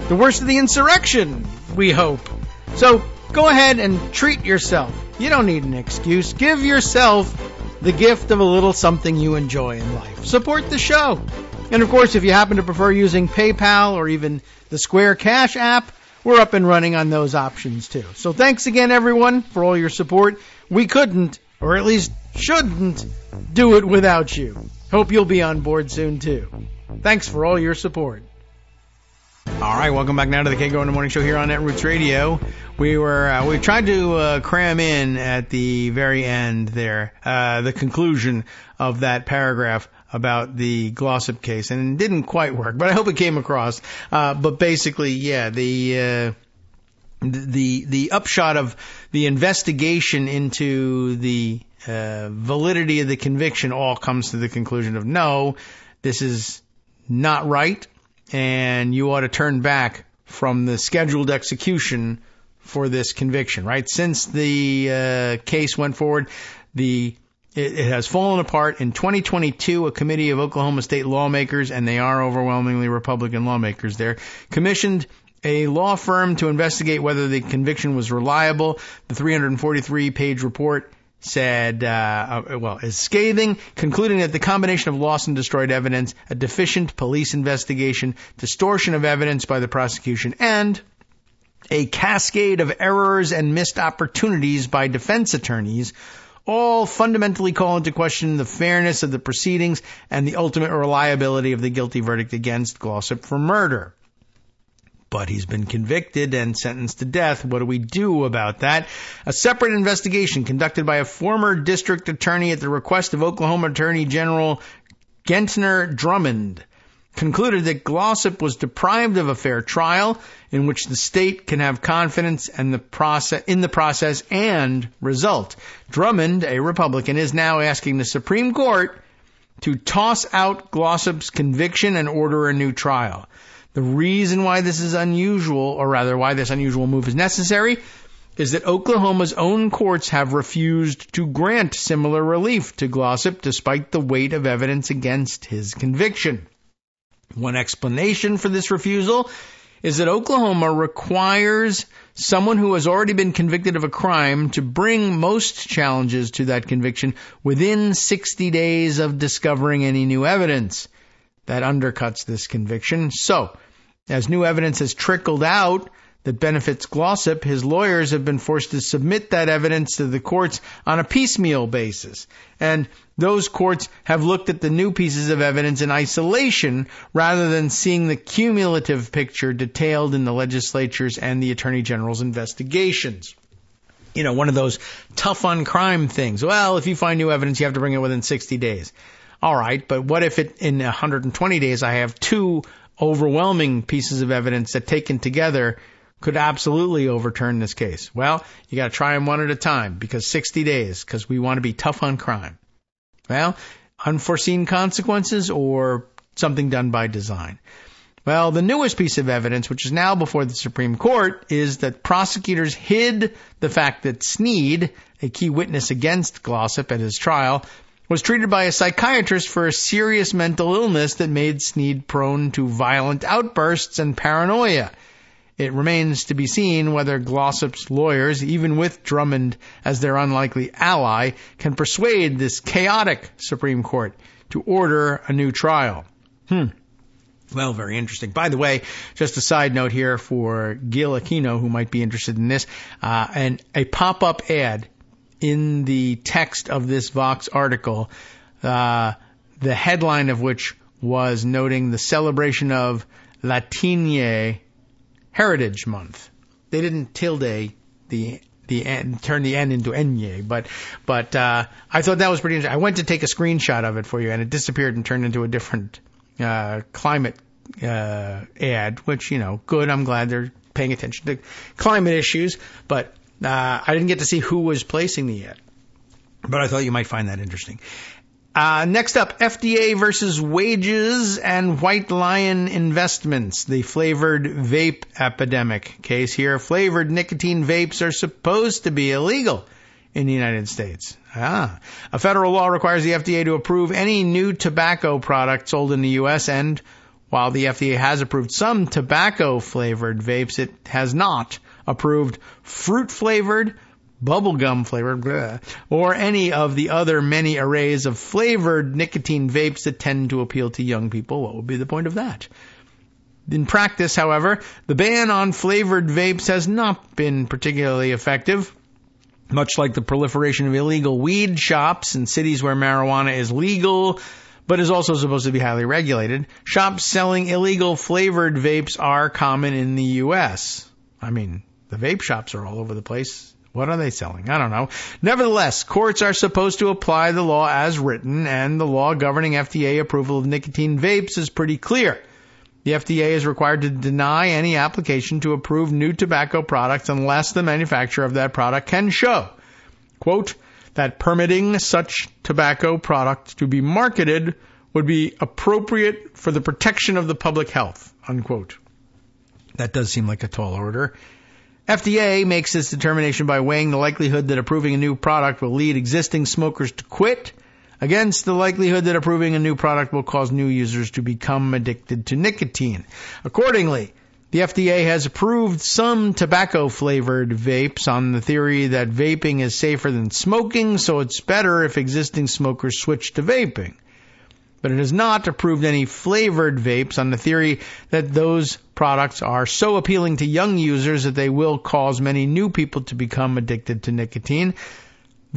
S2: The worst of the insurrection, we hope. So go ahead and treat yourself. You don't need an excuse. Give yourself the gift of a little something you enjoy in life. Support the show. And of course, if you happen to prefer using PayPal or even the Square Cash app, we're up and running on those options too. So thanks again, everyone, for all your support. We couldn't, or at least shouldn't, do it without you. Hope you'll be on board soon too. Thanks for all your support. All right, welcome back now to the Kagro in the Morning Show here on Netroots Radio. We tried to cram in at the very end there the conclusion of that paragraph about the Glossop case, and it didn't quite work, but I hope it came across. But basically, yeah, the upshot of the investigation into the validity of the conviction all comes to the conclusion of no, this is not right, and you ought to turn back from the scheduled execution for this conviction, right? Since the case went forward, it has fallen apart. In 2022, a committee of Oklahoma state lawmakers, and they are overwhelmingly Republican lawmakers there, commissioned a law firm to investigate whether the conviction was reliable. The 343-page report said, is scathing, concluding that the combination of lost and destroyed evidence, a deficient police investigation, distortion of evidence by the prosecution, and a cascade of errors and missed opportunities by defense attorneys all fundamentally call into question the fairness of the proceedings and the ultimate reliability of the guilty verdict against Glossop for murder. But he's been convicted and sentenced to death. What do we do about that? A separate investigation conducted by a former district attorney at the request of Oklahoma Attorney General Gentner Drummond concluded that Glossop was deprived of a fair trial in which the state can have confidence in the process and result. Drummond, a Republican, is now asking the Supreme Court to toss out Glossop's conviction and order a new trial. The reason why this is unusual, or rather why this unusual move is necessary, is that Oklahoma's own courts have refused to grant similar relief to Glossop despite the weight of evidence against his conviction. One explanation for this refusal is that Oklahoma requires someone who has already been convicted of a crime to bring most challenges to that conviction within 60 days of discovering any new evidence. That undercuts this conviction. So, as new evidence has trickled out that benefits Glossop, his lawyers have been forced to submit that evidence to the courts on a piecemeal basis. And those courts have looked at the new pieces of evidence in isolation rather than seeing the cumulative picture detailed in the legislature's and the Attorney General's investigations. You know, one of those tough on crime things. Well, if you find new evidence, you have to bring it within 60 days. All right, but what if in 120 days I have two overwhelming pieces of evidence that taken together could absolutely overturn this case? Well, you got to try them one at a time, because 60 days, because we want to be tough on crime. Well, unforeseen consequences or something done by design. Well, the newest piece of evidence, which is now before the Supreme Court, is that prosecutors hid the fact that Snead, a key witness against Glossop at his trial, was treated by a psychiatrist for a serious mental illness that made Snead prone to violent outbursts and paranoia. It remains to be seen whether Glossop's lawyers, even with Drummond as their unlikely ally, can persuade this chaotic Supreme Court to order a new trial. Well, very interesting. By the way, just a side note here for Gil Aquino, who might be interested in this, and a pop-up ad in the text of this Vox article, the headline of which was noting the celebration of Latine Heritage Month. They didn't tilde the N, turn the N into Enye, but I thought that was pretty interesting. I went to take a screenshot of it for you, and it disappeared and turned into a different climate ad, which, good. I'm glad they're paying attention to climate issues, but I didn't get to see who was placing the ad. But I thought you might find that interesting. Next up, FDA versus wages and White Lion Investments, the flavored vape epidemic case here. Flavored nicotine vapes are supposed to be illegal in the United States. A federal law requires the FDA to approve any new tobacco product sold in the U.S., and while the FDA has approved some tobacco-flavored vapes, it has not approved fruit-flavored, bubblegum-flavored, or any of the other many arrays of flavored nicotine vapes that tend to appeal to young people. What would be the point of that? In practice, however, the ban on flavored vapes has not been particularly effective. Much like the proliferation of illegal weed shops in cities where marijuana is legal, but is also supposed to be highly regulated, shops selling illegal flavored vapes are common in the U.S. I mean, the vape shops are all over the place. What are they selling? I don't know. Nevertheless, courts are supposed to apply the law as written, and the law governing FDA approval of nicotine vapes is pretty clear. The FDA is required to deny any application to approve new tobacco products unless the manufacturer of that product can show, quote, that permitting such tobacco product to be marketed would be appropriate for the protection of the public health, unquote. That does seem like a tall order. FDA makes this determination by weighing the likelihood that approving a new product will lead existing smokers to quit against the likelihood that approving a new product will cause new users to become addicted to nicotine. Accordingly, the FDA has approved some tobacco-flavored vapes on the theory that vaping is safer than smoking, so it's better if existing smokers switch to vaping. But it has not approved any flavored vapes on the theory that those products are so appealing to young users that they will cause many new people to become addicted to nicotine.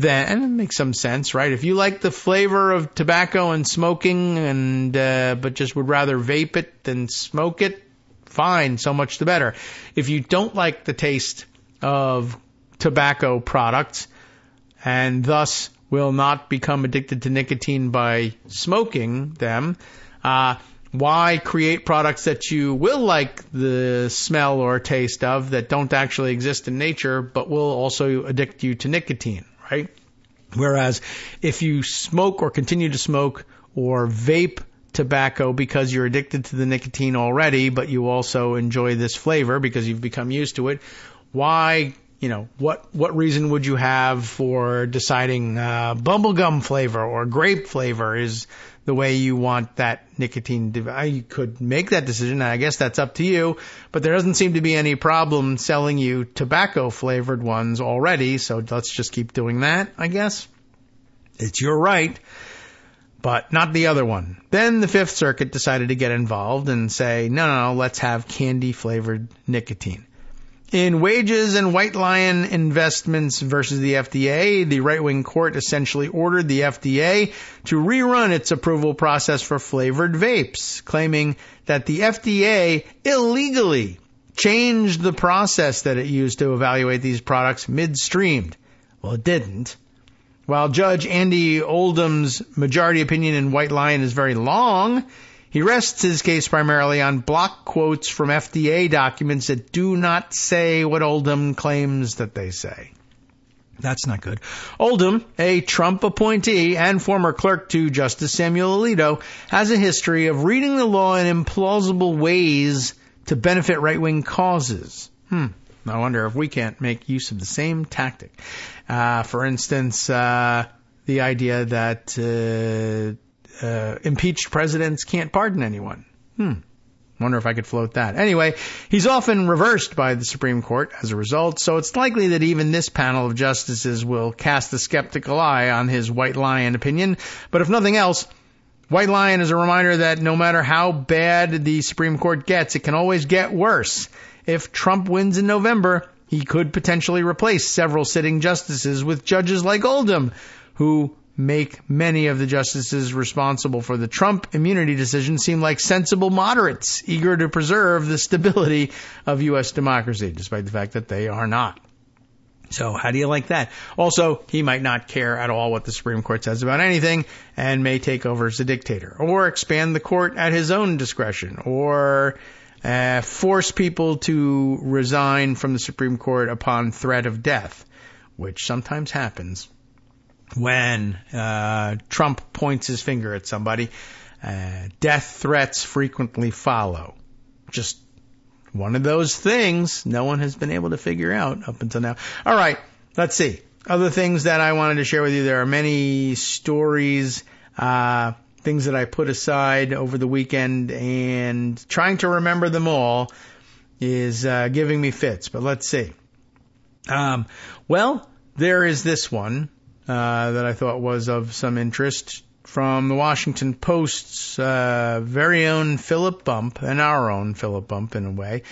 S2: And it makes some sense, right? If you like the flavor of tobacco and smoking, and but just would rather vape it than smoke it, fine, so much the better. If you don't like the taste of tobacco products and thus will not become addicted to nicotine by smoking them, why create products that you will like the smell or taste of that don't actually exist in nature but will also addict you to nicotine, right? Whereas if you smoke or continue to smoke or vape tobacco because you're addicted to the nicotine already, but you also enjoy this flavor because you've become used to it, why, what reason would you have for deciding bubblegum flavor or grape flavor is the way you want that nicotine? You could make that decision, and I guess that's up to you, but there doesn't seem to be any problem selling you tobacco-flavored ones already, so let's just keep doing that, I guess. It's your right, but not the other one. Then the Fifth Circuit decided to get involved and say, no, let's have candy-flavored nicotine. In Wages and White Lion Investments versus the FDA, the right-wing court essentially ordered the FDA to rerun its approval process for flavored vapes, claiming that the FDA illegally changed the process that it used to evaluate these products midstream. Well, it didn't. While Judge Andy Oldham's majority opinion in White Lion is very long, he rests his case primarily on block quotes from FDA documents that do not say what Oldham claims that they say. That's not good. Oldham, a Trump appointee and former clerk to Justice Samuel Alito, has a history of reading the law in implausible ways to benefit right-wing causes. I wonder if we can't make use of the same tactic. For instance, the idea that impeached presidents can't pardon anyone. Wonder if I could float that. Anyway, he's often reversed by the Supreme Court as a result, so it's likely that even this panel of justices will cast a skeptical eye on his White Lion opinion. But if nothing else, White Lion is a reminder that no matter how bad the Supreme Court gets, it can always get worse. If Trump wins in November, he could potentially replace several sitting justices with judges like Oldham, who make many of the justices responsible for the Trump immunity decision seem like sensible moderates, eager to preserve the stability of U.S. democracy, despite the fact that they are not. So how do you like that? Also, he might not care at all what the Supreme Court says about anything and may take over as a dictator, or expand the court at his own discretion, or force people to resign from the Supreme Court upon threat of death, which sometimes happens when Trump points his finger at somebody. Death threats frequently follow. Just one of those things no one has been able to figure out up until now. All right, let's see. Other things that I wanted to share with you. There are many stories, things that I put aside over the weekend, and trying to remember them all is giving me fits. But let's see. Well, there is this one that I thought was of some interest from the Washington Post's very own Philip Bump, and our own Philip Bump in a way.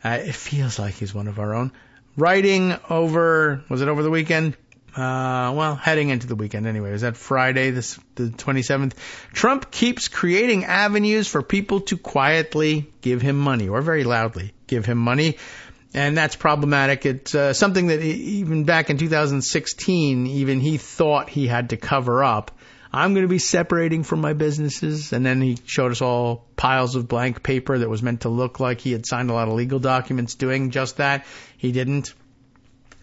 S2: It feels like he's one of our own. Writing over, was it over the weekend? Well, heading into the weekend anyway. Was that Friday, the 27th? Trump keeps creating avenues for people to quietly give him money, or very loudly give him money. And that's problematic. It's something that even back in 2016, even he thought he had to cover up. I'm going to be separating from my businesses. And then he showed us all piles of blank paper that was meant to look like he had signed a lot of legal documents doing just that. He didn't.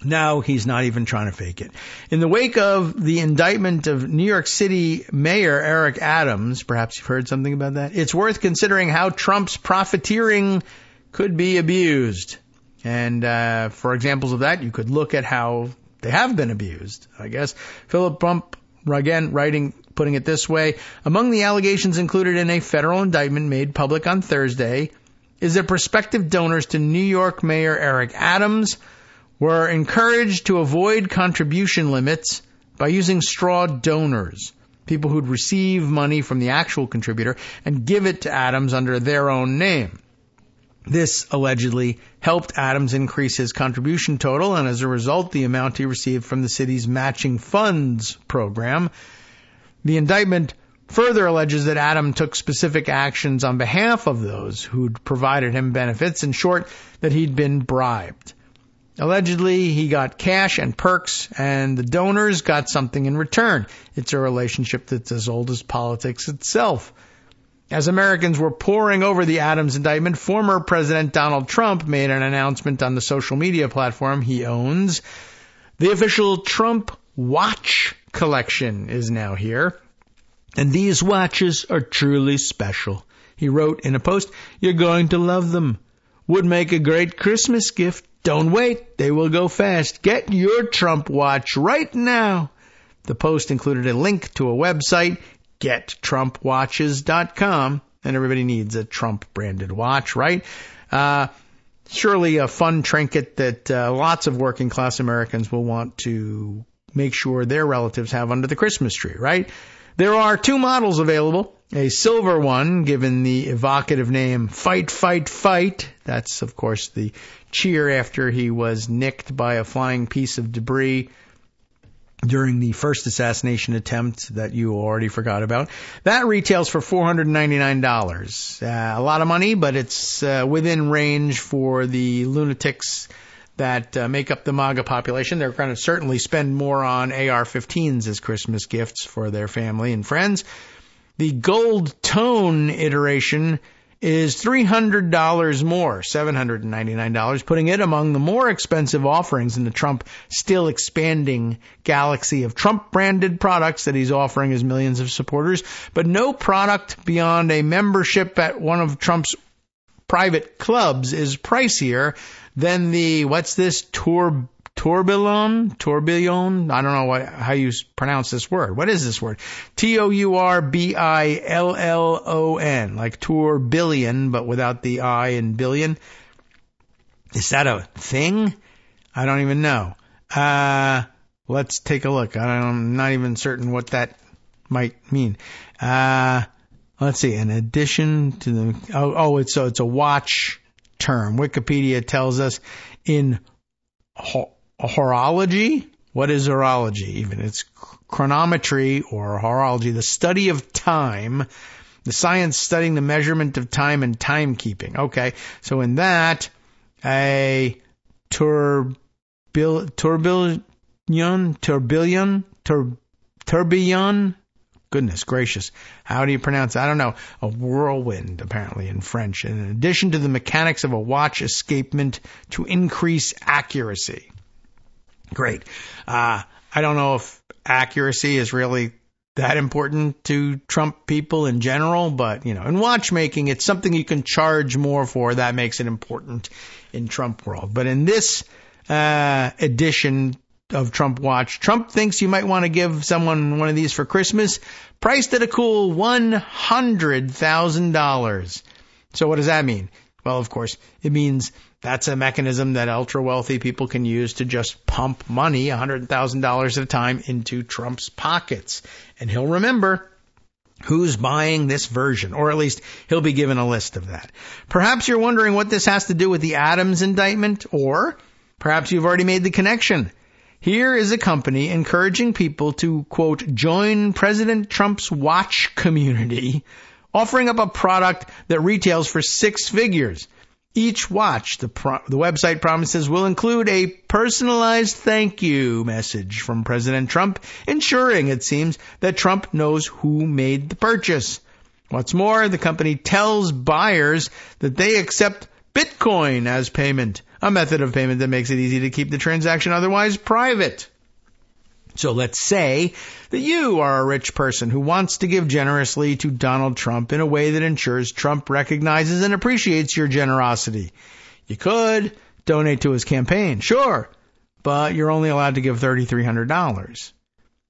S2: Now he's not even trying to fake it. In the wake of the indictment of New York City Mayor Eric Adams, perhaps you've heard something about that, it's worth considering how Trump's profiteering could be abused. And for examples of that, you could look at how they have been abused, I guess. Philip Bump, again, putting it this way: among the allegations included in a federal indictment made public on Thursday is that prospective donors to New York Mayor Eric Adams were encouraged to avoid contribution limits by using straw donors, people who'd receive money from the actual contributor and give it to Adams under their own name. This allegedly helped Adams increase his contribution total, and as a result, the amount he received from the city's matching funds program. The indictment further alleges that Adams took specific actions on behalf of those who'd provided him benefits, in short, that he'd been bribed. Allegedly, he got cash and perks, and the donors got something in return. It's a relationship that's as old as politics itself. As Americans were poring over the Adams indictment, former President Donald Trump made an announcement on the social media platform he owns. The official Trump watch collection is now here, and these watches are truly special. He wrote in a post, "You're going to love them. Would make a great Christmas gift. Don't wait. They will go fast. Get your Trump watch right now." The post included a link to a website, GetTrumpWatches.com, and everybody needs a Trump-branded watch, right? Surely a fun trinket that lots of working-class Americans will want to make sure their relatives have under the Christmas tree, right? There are two models available. A silver one, given the evocative name Fight, Fight, Fight. That's, of course, the cheer after he was nicked by a flying piece of debris during the first assassination attempt that you already forgot about. That retails for $499. A lot of money, but it's within range for the lunatics that make up the MAGA population. They're going to certainly spend more on AR-15s as Christmas gifts for their family and friends. The gold tone iteration is $300 more, $799, putting it among the more expensive offerings in the Trump still expanding galaxy of Trump-branded products that he's offering his millions of supporters. But no product beyond a membership at one of Trump's private clubs is pricier than the, what's this, tourbillon? I don't know how you pronounce this word. What is this word? Tourbillon, like tourbillon, but without the I in billion. Is that a thing? I don't even know. Let's take a look. I'm not even certain what that might mean. Let's see. In addition to the, it's a watch term. Wikipedia tells us in horology. What is horology even? It's chronometry or horology, the study of time, the science studying the measurement of time and timekeeping. Okay, so in that, a tourbillon, goodness gracious, how do you pronounce it? I don't know. A whirlwind, apparently, in French. And in addition to the mechanics of a watch escapement to increase accuracy. Great. I don't know if accuracy is really that important to Trump people in general, but, in watchmaking, it's something you can charge more for. That makes it important in Trump world. But in this edition of Trump Watch, Trump thinks you might want to give someone one of these for Christmas, priced at a cool $100,000. So what does that mean? Well, of course, it means that's a mechanism that ultra-wealthy people can use to just pump money, $100,000 at a time, into Trump's pockets. And he'll remember who's buying this version, or at least he'll be given a list of that. Perhaps you're wondering what this has to do with the Adams indictment, or perhaps you've already made the connection. Here is a company encouraging people to, quote, join President Trump's watch community, offering up a product that retails for 6 figures. Each watch, the website promises, will include a personalized thank you message from President Trump, ensuring, it seems, that Trump knows who made the purchase. What's more, the company tells buyers that they accept Bitcoin as payment, a method of payment that makes it easy to keep the transaction otherwise private. So let's say that you are a rich person who wants to give generously to Donald Trump in a way that ensures Trump recognizes and appreciates your generosity. You could donate to his campaign, sure, but you're only allowed to give $3,300.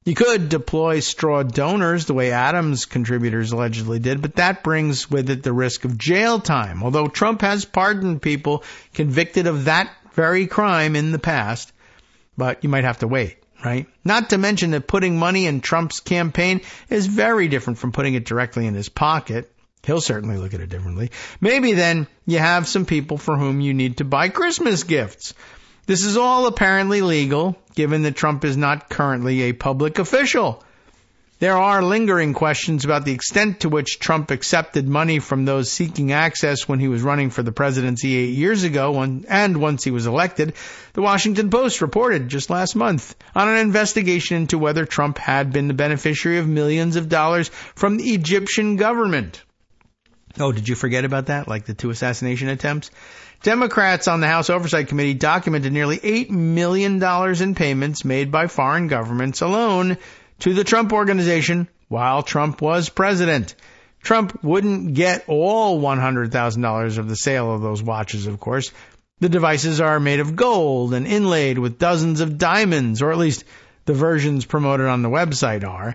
S2: You could deploy straw donors the way Adams contributors allegedly did, but that brings with it the risk of jail time, although Trump has pardoned people convicted of that very crime in the past. But you might have to wait, right? Not to mention that putting money in Trump's campaign is very different from putting it directly in his pocket. He'll certainly look at it differently. Maybe then you have some people for whom you need to buy Christmas gifts. This is all apparently legal, given that Trump is not currently a public official. There are lingering questions about the extent to which Trump accepted money from those seeking access when he was running for the presidency 8 years ago, and once he was elected. The Washington Post reported just last month on an investigation into whether Trump had been the beneficiary of millions of dollars from the Egyptian government. Oh, did you forget about that? Like the 2 assassination attempts? Democrats on the House Oversight Committee documented nearly $8 million in payments made by foreign governments alone to the Trump Organization while Trump was president. Trump wouldn't get all $100,000 of the sale of those watches, of course. The devices are made of gold and inlaid with dozens of diamonds, or at least the versions promoted on the website are.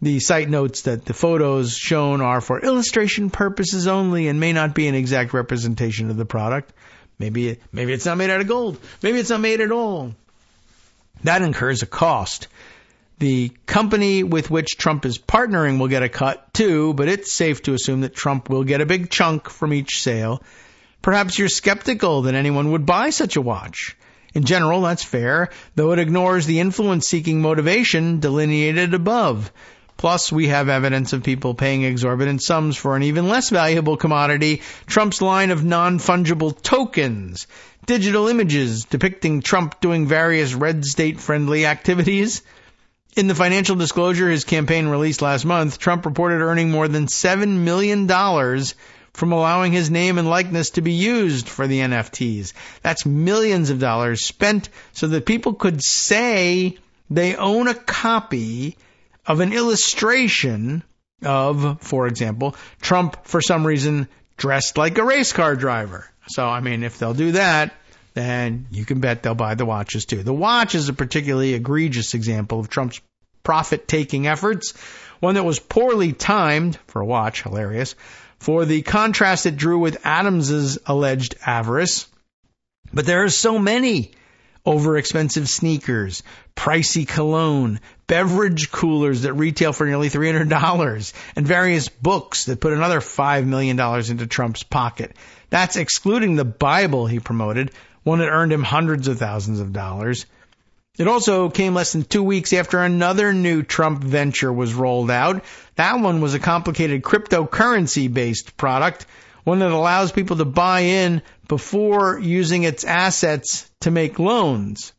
S2: The site notes that the photos shown are for illustration purposes only and may not be an exact representation of the product. Maybe it's not made out of gold. Maybe it's not made at all. That incurs a cost. The company with which Trump is partnering will get a cut too, but it's safe to assume that Trump will get a big chunk from each sale. Perhaps you're skeptical that anyone would buy such a watch. In general, that's fair, though it ignores the influence-seeking motivation delineated above. Plus, we have evidence of people paying exorbitant sums for an even less valuable commodity, Trump's line of non-fungible tokens. digital images depicting Trump doing various red state-friendly activities. In the financial disclosure his campaign released last month, Trump reported earning more than $7 million from allowing his name and likeness to be used for the NFTs. That's millions of dollars spent so that people could say they own a copy of an illustration of, for example, Trump, for some reason, dressed like a race car driver. So, I mean, if they'll do that, then you can bet they'll buy the watches too. The watch is a particularly egregious example of Trump's profit-taking efforts, one that was poorly timed, for a watch, hilarious, for the contrast it drew with Adams's alleged avarice. But there are so many overexpensive sneakers, pricey cologne, beverage coolers that retail for nearly $300, and various books that put another $5 million into Trump's pocket. That's excluding the Bible he promoted, one that earned him hundreds of thousands of dollars. It also came less than 2 weeks after another new Trump venture was rolled out. That one was a complicated cryptocurrency-based product, one that allows people to buy in before using its assets to make loans.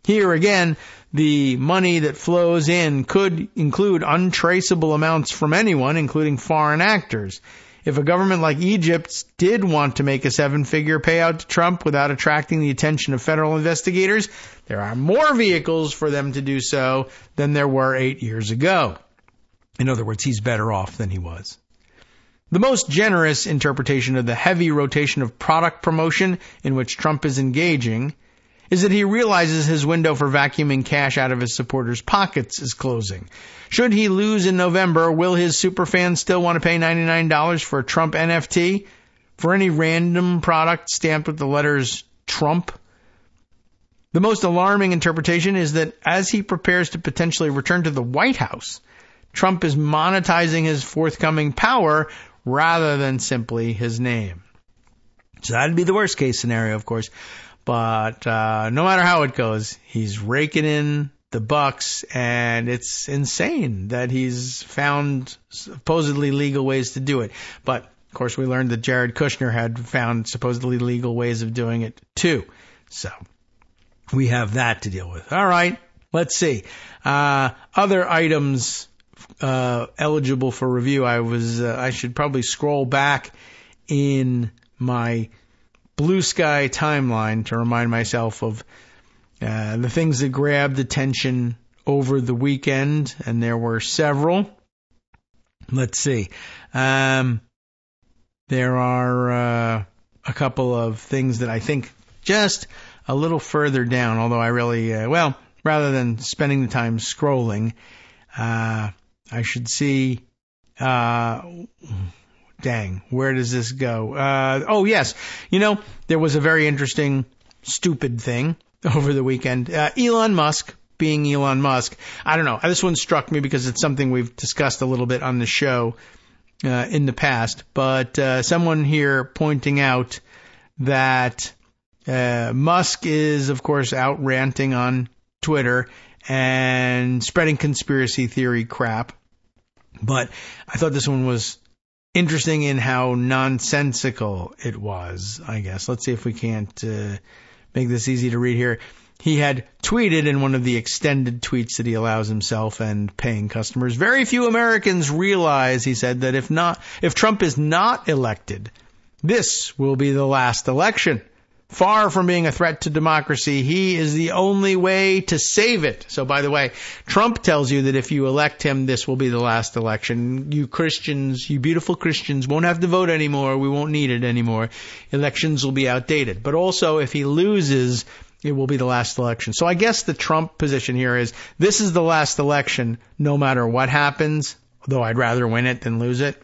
S2: Here again, the money that flows in could include untraceable amounts from anyone, including foreign actors. If a government like Egypt did want to make a 7-figure payout to Trump without attracting the attention of federal investigators, there are more vehicles for them to do so than there were 8 years ago. In other words, he's better off than he was. The most generous interpretation of the heavy rotation of product promotion in which Trump is engaging is that he realizes his window for vacuuming cash out of his supporters' pockets is closing. Should he lose in November, will his superfans still want to pay $99 for a Trump NFT? For any random product stamped with the letters Trump? The most alarming interpretation is that as he prepares to potentially return to the White House, Trump is monetizing his forthcoming power rather than simply his name. So that'd be the worst case scenario, of course. But no matter how it goes, he's raking in the bucks, and it's insane that he's found supposedly legal ways to do it. But, of course, we learned that Jared Kushner had found supposedly legal ways of doing it, too. So we have that to deal with. All right, let's see. Other items eligible for review. I should probably scroll back in my Blue Sky timeline to remind myself of the things that grabbed attention over the weekend, and there were several. Let's see. There are a couple of things that I think just a little further down, although I really, rather than spending the time scrolling, I should see, dang, where does this go? Oh, yes. There was a very interesting, stupid thing over the weekend. Elon Musk, being Elon Musk, I don't know. This one struck me because it's something we've discussed a little bit on the show in the past. But someone here pointing out that Musk is, of course, out ranting on Twitter and spreading conspiracy theory crap. But I thought this one was interesting in how nonsensical it was, I guess. Let's see if we can't make this easy to read here. He had tweeted in one of the extended tweets that he allows himself and paying customers, very few Americans realize, he said, that if Trump is not elected, this will be the last election. Far from being a threat to democracy, he is the only way to save it. So, by the way, Trump tells you that if you elect him, this will be the last election. You Christians, you beautiful Christians, won't have to vote anymore. We won't need it anymore. Elections will be outdated. But also, if he loses, it will be the last election. So I guess the Trump position here is this is the last election no matter what happens, though I'd rather win it than lose it.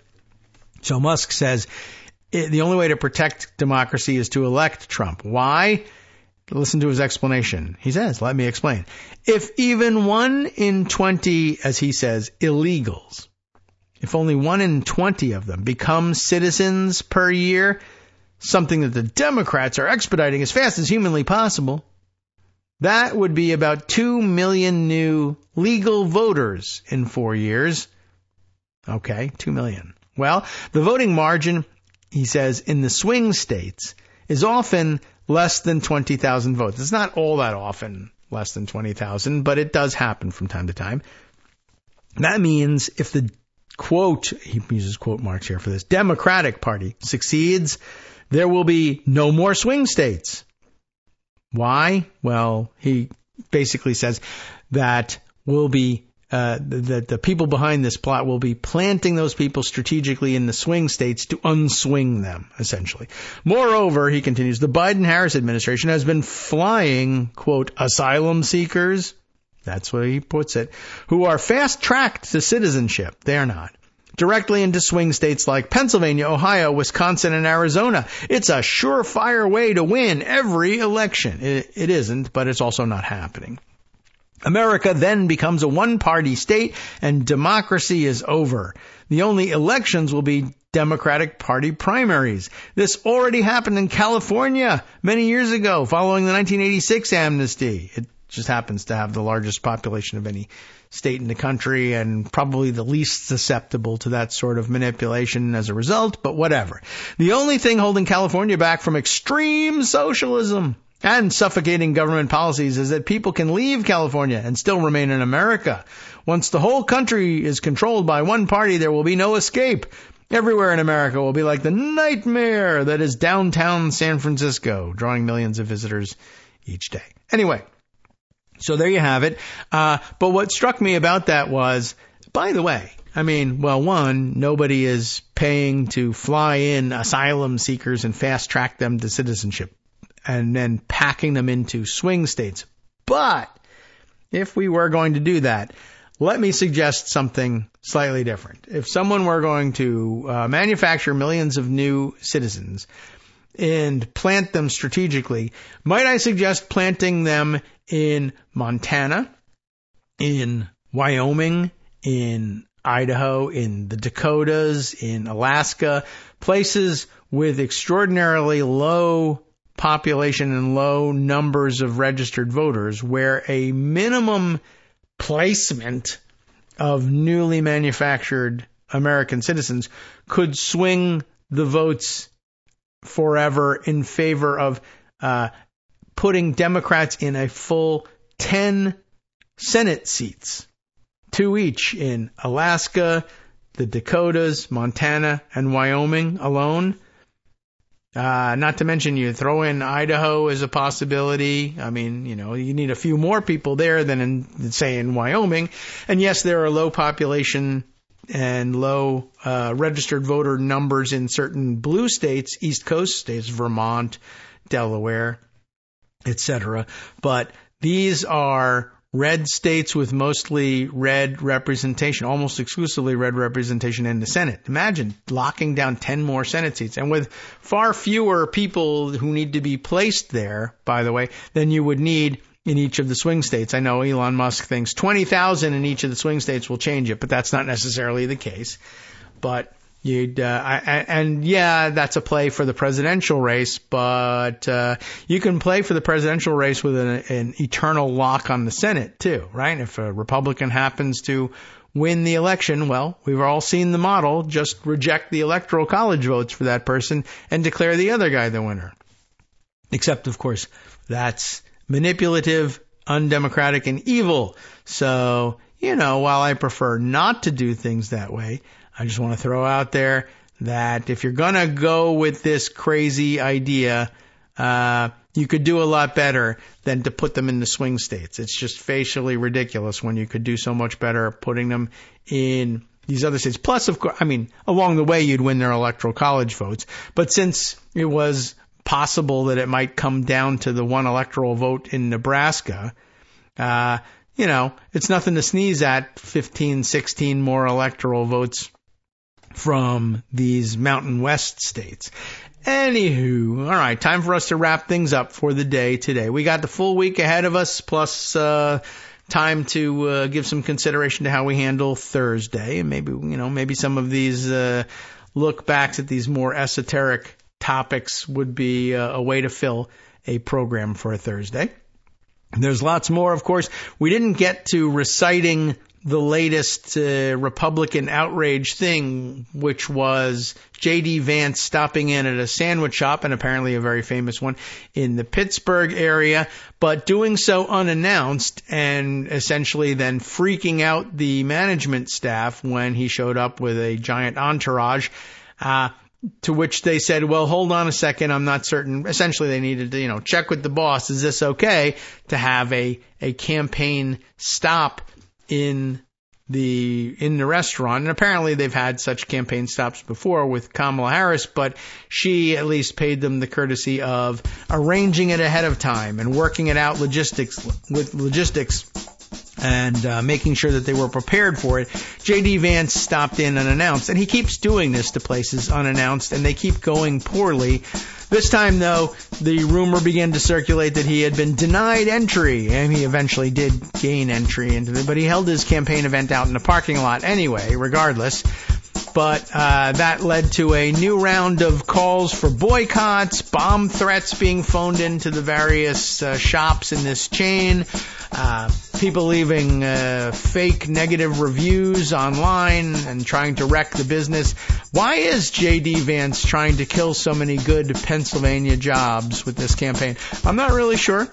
S2: So Musk says the only way to protect democracy is to elect Trump. Why? Listen to his explanation. He says, let me explain. If even 1 in 20, as he says, illegals, if only 1 in 20 of them become citizens per year, something that the Democrats are expediting as fast as humanly possible, that would be about 2 million new legal voters in 4 years. Okay, 2 million. Well, the voting margin, he says, in the swing states is often less than 20,000 votes. It's not all that often less than 20,000, but it does happen from time to time. That means if the, quote, he uses quote marks here for this, Democratic Party succeeds, there will be no more swing states. Why? Well, he basically says that will be that the people behind this plot will be planting those people strategically in the swing states to unswing them, essentially. Moreover, he continues, the Biden-Harris administration has been flying, quote, asylum seekers, that's what he puts it, who are fast-tracked to citizenship. They're not. Directly into swing states like Pennsylvania, Ohio, Wisconsin, and Arizona. It's a surefire way to win every election. It isn't, but it's also not happening. America then becomes a one-party state, and democracy is over. The only elections will be Democratic Party primaries. This already happened in California many years ago, following the 1986 amnesty. It just happens to have the largest population of any state in the country and probably the least susceptible to that sort of manipulation as a result, but whatever. The only thing holding California back from extreme socialism and suffocating government policies is that people can leave California and still remain in America. Once the whole country is controlled by one party, there will be no escape. Everywhere in America will be like the nightmare that is downtown San Francisco, drawing millions of visitors each day. Anyway, so there you have it. But what struck me about that was, by the way, I mean, well, one, nobody is paying to fly in asylum seekers and fast track them to citizenship and then packing them into swing states. But if we were going to do that, let me suggest something slightly different. If someone were going to manufacture millions of new citizens and plant them strategically, might I suggest planting them in Montana, in Wyoming, in Idaho, in the Dakotas, in Alaska, places with extraordinarily low population and low numbers of registered voters, where a minimum placement of newly manufactured American citizens could swing the votes forever in favor of putting Democrats in a full 10 Senate seats, 2 each in Alaska, the Dakotas, Montana, and Wyoming alone. Not to mention you throw in Idaho as a possibility. I mean, you know, you need a few more people there than in Wyoming. And yes, there are low population and low registered voter numbers in certain blue states, East Coast states, Vermont, Delaware, etc. But these are red states with mostly red representation, almost exclusively red representation in the Senate. Imagine locking down 10 more Senate seats, and with far fewer people who need to be placed there, by the way, than you would need in each of the swing states. I know Elon Musk thinks 20,000 in each of the swing states will change it, but that's not necessarily the case. But that's a play for the presidential race, but you can play for the presidential race with an eternal lock on the Senate too, right? If a Republican happens to win the election, well, we've all seen the model. Just reject the electoral college votes for that person and declare the other guy the winner. Except, of course, that's manipulative, undemocratic, and evil. So, you know, while I prefer not to do things that way, I just want to throw out there that if you're going to go with this crazy idea, you could do a lot better than to put them in the swing states. It's just facially ridiculous when you could do so much better putting them in these other states. Plus, of course, I mean, along the way, you'd win their electoral college votes. But since it was possible that it might come down to the one electoral vote in Nebraska, you know, it's nothing to sneeze at, 15, 16 more electoral votes from these Mountain West states. Anywho, all right, time for us to wrap things up for the day today. We got the full week ahead of us, plus time to give some consideration to how we handle Thursday. And maybe some of these look backs at these more esoteric topics would be a way to fill a program for a Thursday. There's lots more, of course. We didn't get to reciting the latest Republican outrage thing, which was J.D. Vance stopping in at a sandwich shop, and apparently a very famous one, in the Pittsburgh area, but doing so unannounced and essentially then freaking out the management staff when he showed up with a giant entourage, to which they said, well, hold on a second, I'm not certain. Essentially, they needed to, check with the boss. Is this okay to have a campaign stop in the restaurant? And apparently they've had such campaign stops before with Kamala Harris, but she at least paid them the courtesy of arranging it ahead of time and working it out logistics and making sure that they were prepared for it. J.D. Vance stopped in unannounced, and he keeps doing this to places unannounced, and they keep going poorly. This time, though, the rumor began to circulate that he had been denied entry, and he eventually did gain entry into it, but he held his campaign event out in the parking lot anyway, regardless. But that led to a new round of calls for boycotts, bomb threats being phoned into the various shops in this chain, people leaving fake negative reviews online and trying to wreck the business. Why is J.D. Vance trying to kill so many good Pennsylvania jobs with this campaign? I'm not really sure.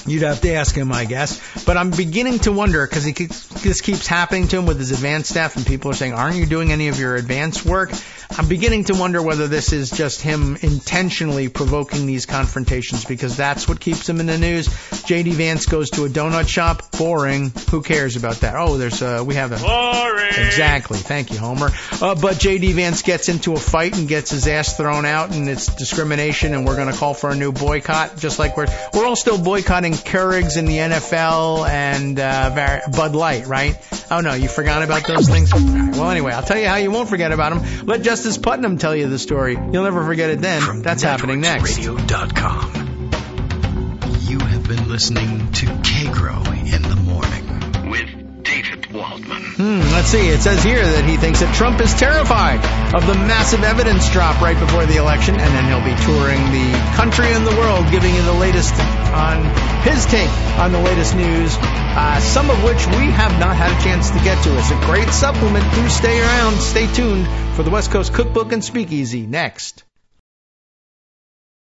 S2: You'd have to ask him, I guess. But I'm beginning to wonder, because this keeps happening to him with his advanced staff, and people are saying, aren't you doing any of your advanced work? I'm beginning to wonder whether this is just him intentionally provoking these confrontations, because that's what keeps him in the news. J.D. Vance goes to a donut shop. Boring. Who cares about that? Oh, we have a... Boring! Exactly. Thank you, Homer. But J.D. Vance gets into a fight and gets his ass thrown out, and it's discrimination, and we're going to call for a new boycott, just like we're all still boycotting Keurigs in the NFL and Bud Light, right? Oh, no, you forgot about those things? All right, well, anyway, I'll tell you how you won't forget about them. Let Justice Putnam tell you the story. You'll never forget it then.
S1: From
S2: That's happening next.
S1: Radio.com. You have been listening to Kagro in the Morning with David Waldman.
S2: Let's see. It says here that he thinks that Trump is terrified of the massive evidence drop right before the election, and then he'll be touring the country and the world, giving you the latest on his take on the latest news, some of which we have not had a chance to get to. It's a great supplement. Do stay around. Stay tuned for the West Coast Cookbook and Speakeasy next.